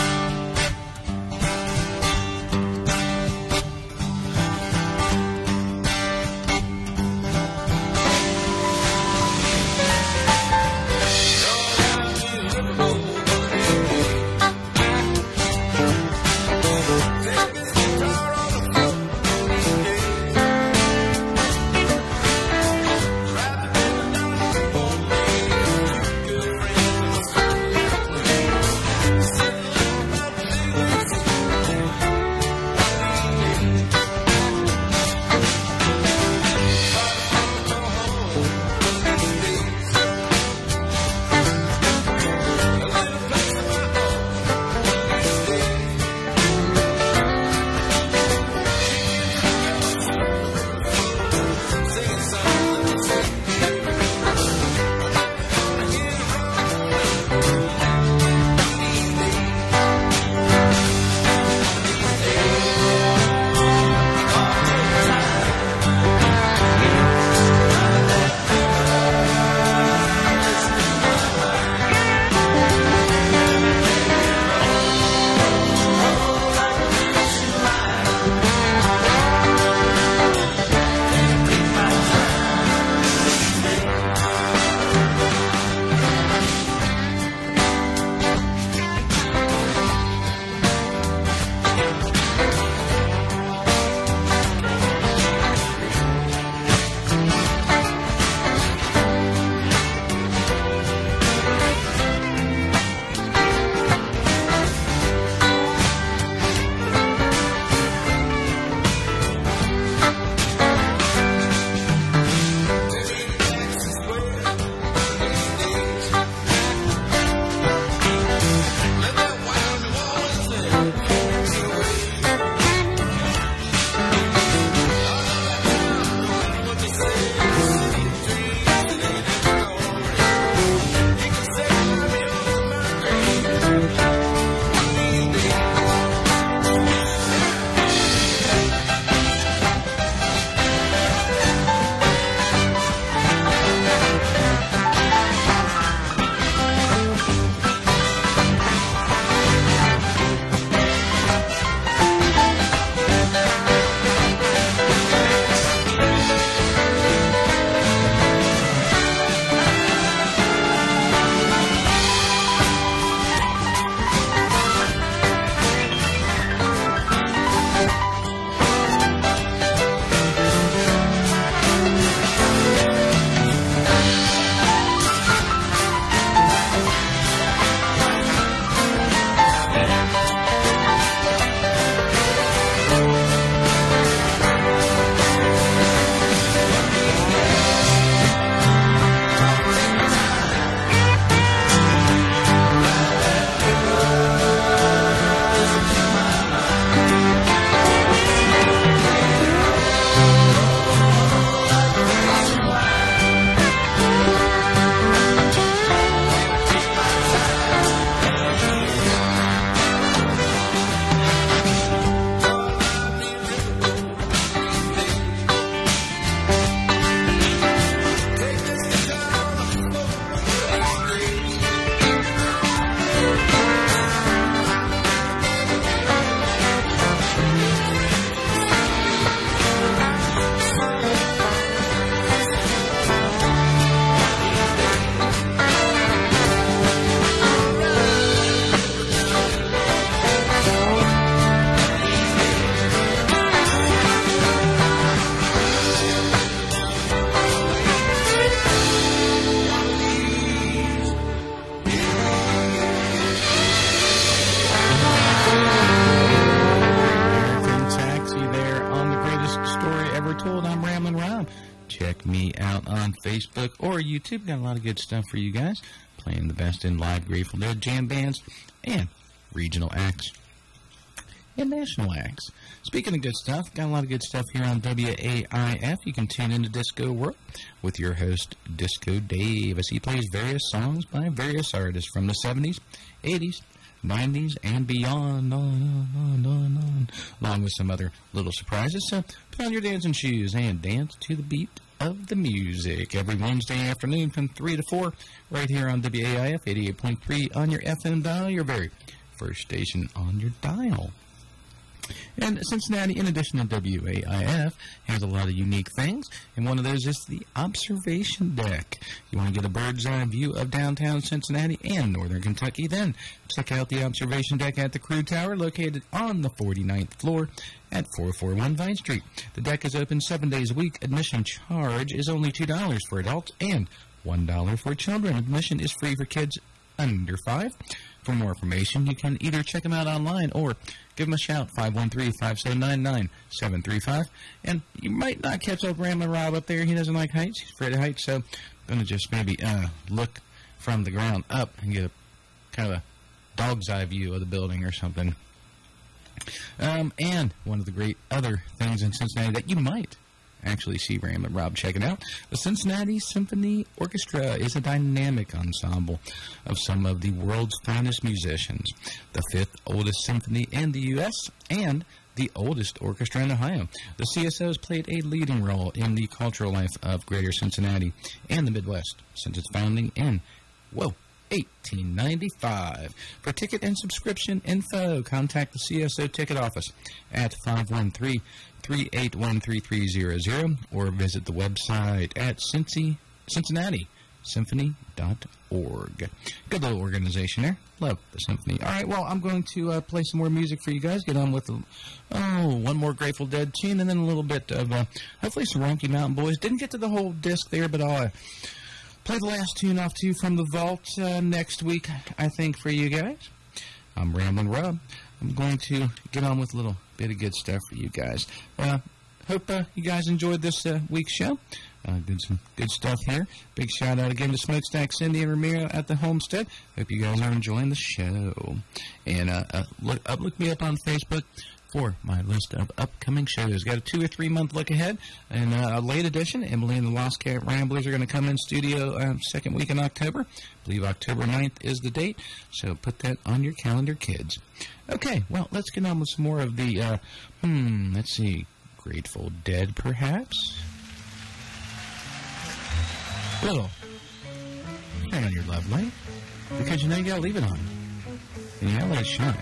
check me out on Facebook or YouTube. Got a lot of good stuff for you guys. Playing the best in live Grateful Dead jam bands and regional acts and national acts. Speaking of good stuff, got a lot of good stuff here on WAIF. You can tune into Disco World with your host, Disco Dave, as he plays various songs by various artists from the 70s, 80s, 90s, and beyond, on, along with some other little surprises. So put on your dancing shoes and dance to the beat of the music every Wednesday afternoon from 3 to 4 right here on WAIF 88.3 on your FM dial, your very first station on your dial. And Cincinnati, in addition to WAIF, has a lot of unique things, and one of those is the observation deck. You want to get a bird's eye view of downtown Cincinnati and northern Kentucky, then check out the observation deck at the Crew Tower, located on the 49th floor at 441 Vine Street. The deck is open 7 days a week. Admission charge is only $2 for adults and $1 for children. Admission is free for kids under 5. For more information, you can either check them out online or give them a shout, 513-579-9735. And you might not catch up Ramblin' Rob up there. He doesn't like heights. He's afraid of heights, so I'm going to just maybe look from the ground up and get a kind of a dog's eye view of the building or something. And one of the great other things in Cincinnati that you might actually see Ramblin' Rob checking out, the Cincinnati Symphony Orchestra is a dynamic ensemble of some of the world's finest musicians, the 5th oldest symphony in the U.S. and the oldest orchestra in Ohio. The CSO has played a leading role in the cultural life of Greater Cincinnati and the Midwest since its founding in, 1895. For ticket and subscription info, contact the CSO ticket office at 513-381-3300 or visit the website at CincinnatiSymphony.org. Good little organization there. Love the symphony. All right, well, I'm going to play some more music for you guys. Get on with one more Grateful Dead tune and then a little bit of hopefully some Rocky Mountain Boys. Didn't get to the whole disc there, but I'll play the last tune off too from the vault next week, I think, for you guys. I'm Ramblin' Rob. I'm going to get on with a little bit of good stuff for you guys. Hope you guys enjoyed this week's show. Did some good stuff here. Big shout out again to Smokestack Cindy and Ramiro at the Homestead. Hope you guys are enjoying the show. And look me up on Facebook for my list of upcoming shows. Got a 2 or 3 month look ahead, and a late edition. Emily and the Lost Cat Ramblers are going to come in studio second week in October. I believe October 9th is the date, so put that on your calendar, kids. Okay, well, let's get on with some more of the, let's see, Grateful Dead, perhaps? Little, turn on your Lovelight, because you know you got to leave it on, and you got to let it shine.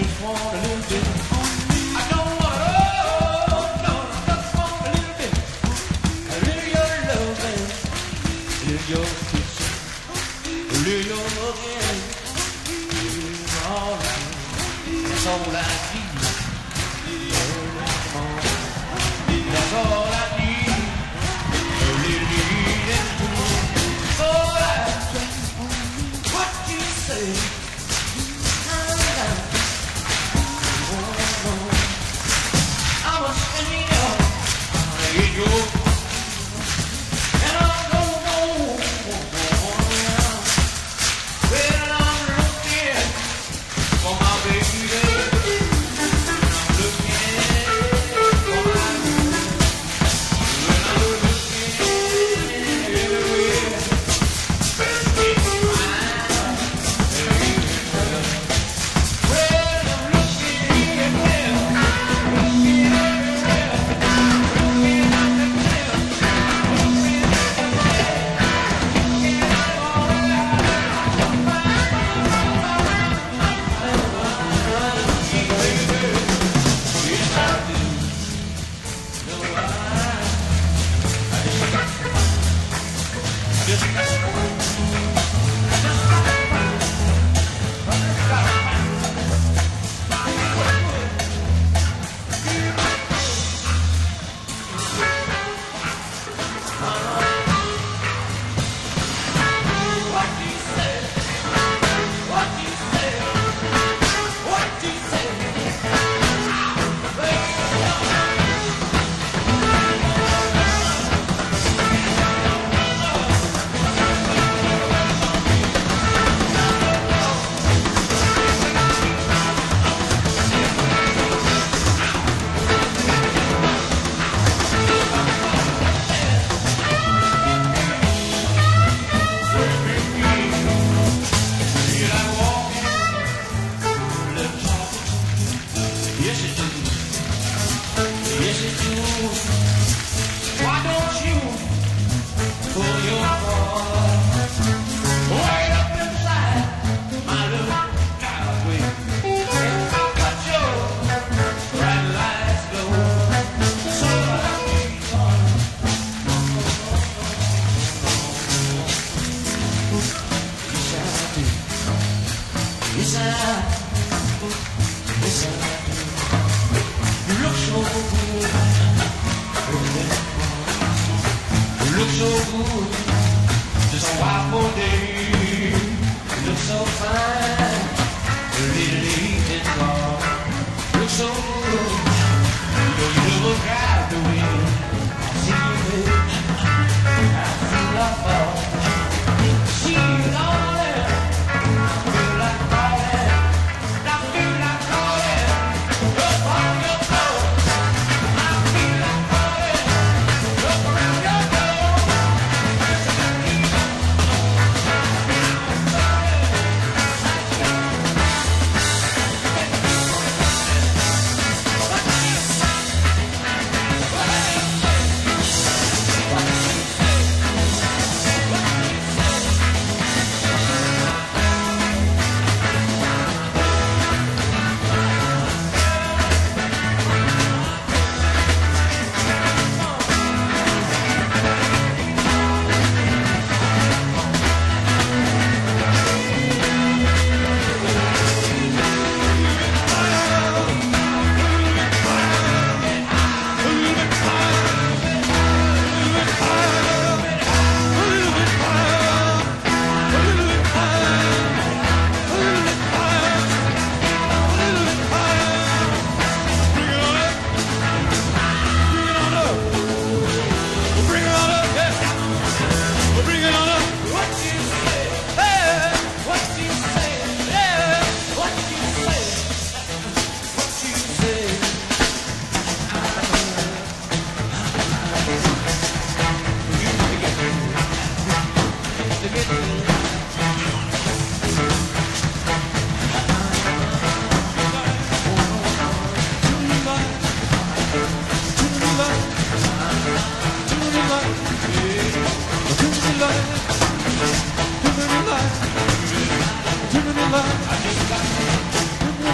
just want a little bit. I don't want it all, no, I just want a little bit. A little your loving, a little your kissing, a little your hugging, a little all of it. That's all I need. That's all I need. A little eating too. All I just what you say.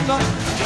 Lovelight.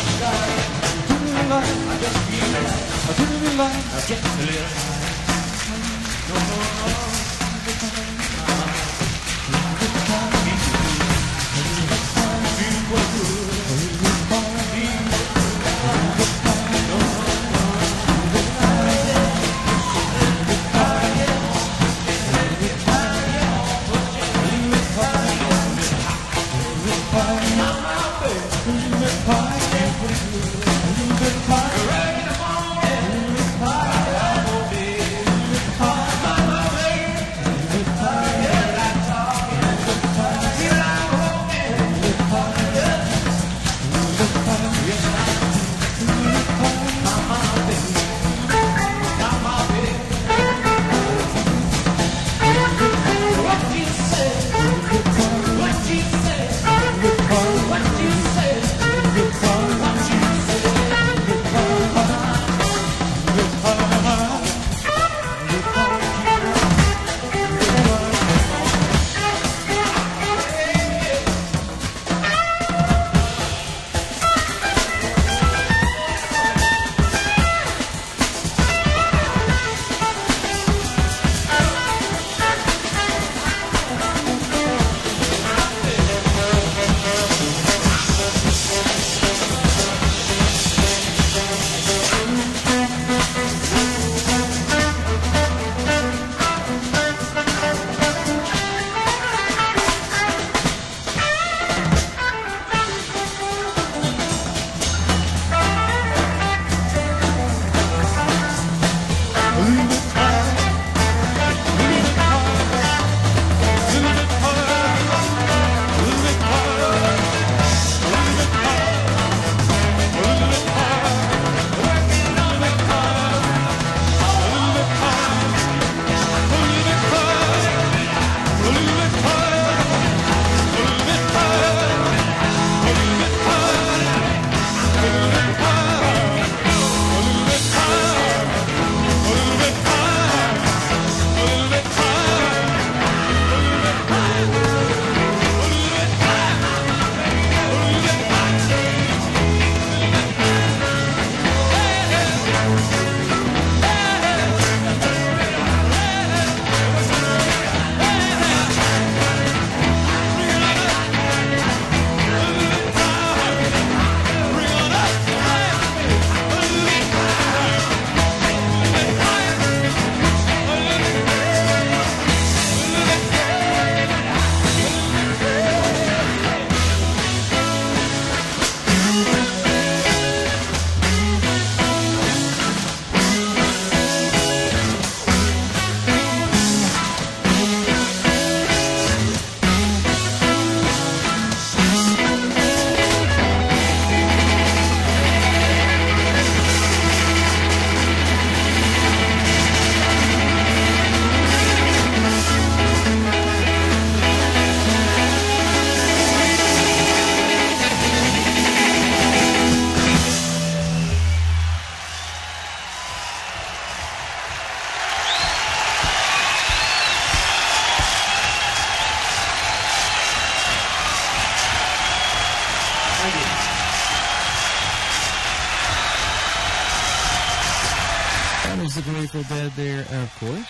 The Grateful Dead there, of course.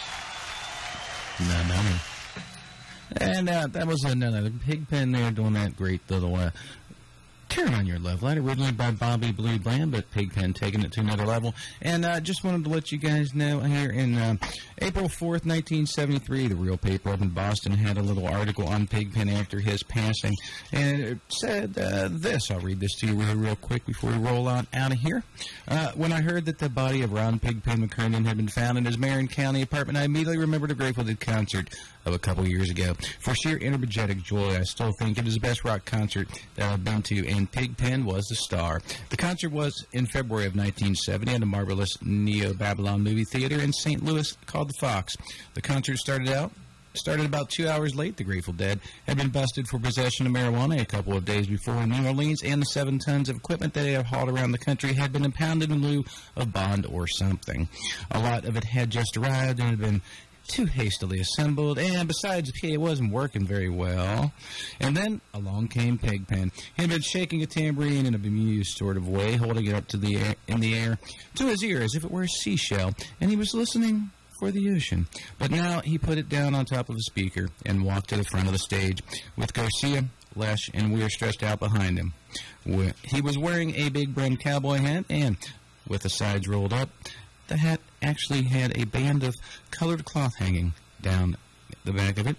No. And that was another Pigpen there doing that great little Turn on Your Love Light, originally by Bobby Blue Bland, but Pigpen taking it to another level. And I just wanted to let you guys know here in April 4th, 1973, the Real Paper up in Boston had a little article on Pigpen after his passing. And it said this. I'll read this to you real quick before we roll on out of here. When I heard that the body of Ron Pigpen McKernan had been found in his Marion County apartment, I immediately remembered a Grateful Dead concert of a couple years ago. For sheer energetic joy, I still think it is the best rock concert that I've been to, and Pigpen was the star. The concert was in February of 1970 at a marvelous Neo-Babylon movie theater in St. Louis called the Fox. The concert started about 2 hours late. The Grateful Dead had been busted for possession of marijuana a couple of days before in New Orleans, and the 7 tons of equipment that they had hauled around the country had been impounded in lieu of bond or something. A lot of it had just arrived and had been too hastily assembled, and besides, it wasn't working very well. And then along came Pigpen. He had been shaking a tambourine in a bemused sort of way, holding it up to the air, in the air to his ear as if it were a seashell, and he was listening for the ocean. But now he put it down on top of a speaker and walked to the front of the stage with Garcia, Lesh, and Weir stretched out behind him. He was wearing a big brimmed cowboy hat, and with the sides rolled up, the hat actually had a band of colored cloth hanging down the back of it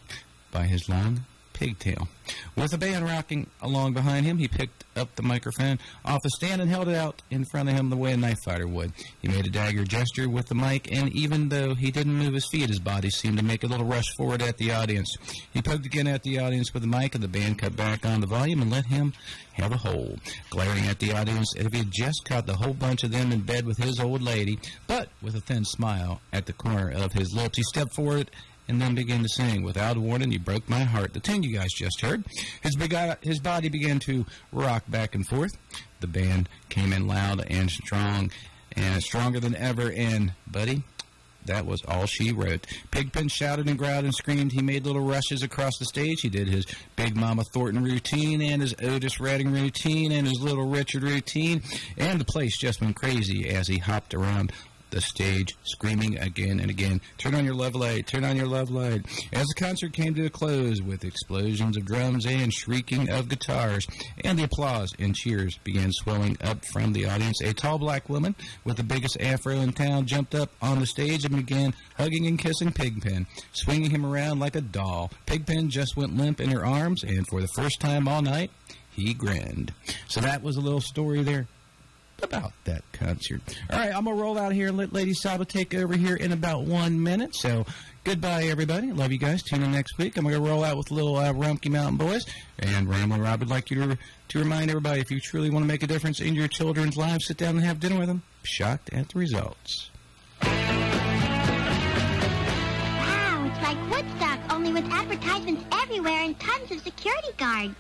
by his long pigtail. With the band rocking along behind him, he picked up the microphone off the stand and held it out in front of him the way a knife fighter would. He made a dagger gesture with the mic, and even though he didn't move his feet, his body seemed to make a little rush forward at the audience. He poked again at the audience with the mic, and the band cut back on the volume and let him have a hold, glaring at the audience as if he had just caught the whole bunch of them in bed with his old lady. But with a thin smile at the corner of his lips, he stepped forward and then began to sing, "Without Warning, You Broke My Heart," the tune you guys just heard. His body began to rock back and forth. The band came in loud and strong, and stronger than ever, and, buddy, that was all she wrote. Pigpen shouted and growled and screamed. He made little rushes across the stage. He did his Big Mama Thornton routine and his Otis Redding routine and his Little Richard routine, and the place just went crazy as he hopped around the stage, screaming again and again, "Turn on your love light, turn on your love light." As the concert came to a close with explosions of drums and shrieking of guitars, and the applause and cheers began swelling up from the audience, a tall black woman with the biggest afro in town jumped up on the stage and began hugging and kissing Pigpen, swinging him around like a doll. Pigpen just went limp in her arms, and for the first time all night, he grinned. So that was a little story there about that concert. All right, I'm going to roll out here and let Lady Saba take over here in about 1 minute. So goodbye, everybody. Love you guys. Tune in next week. I'm going to roll out with little Rumpke Mountain Boys. And Ramblin' Rob would like you to remind everybody, if you truly want to make a difference in your children's lives, sit down and have dinner with them. Shocked at the results. Wow, it's like Woodstock, only with advertisements everywhere and tons of security guards.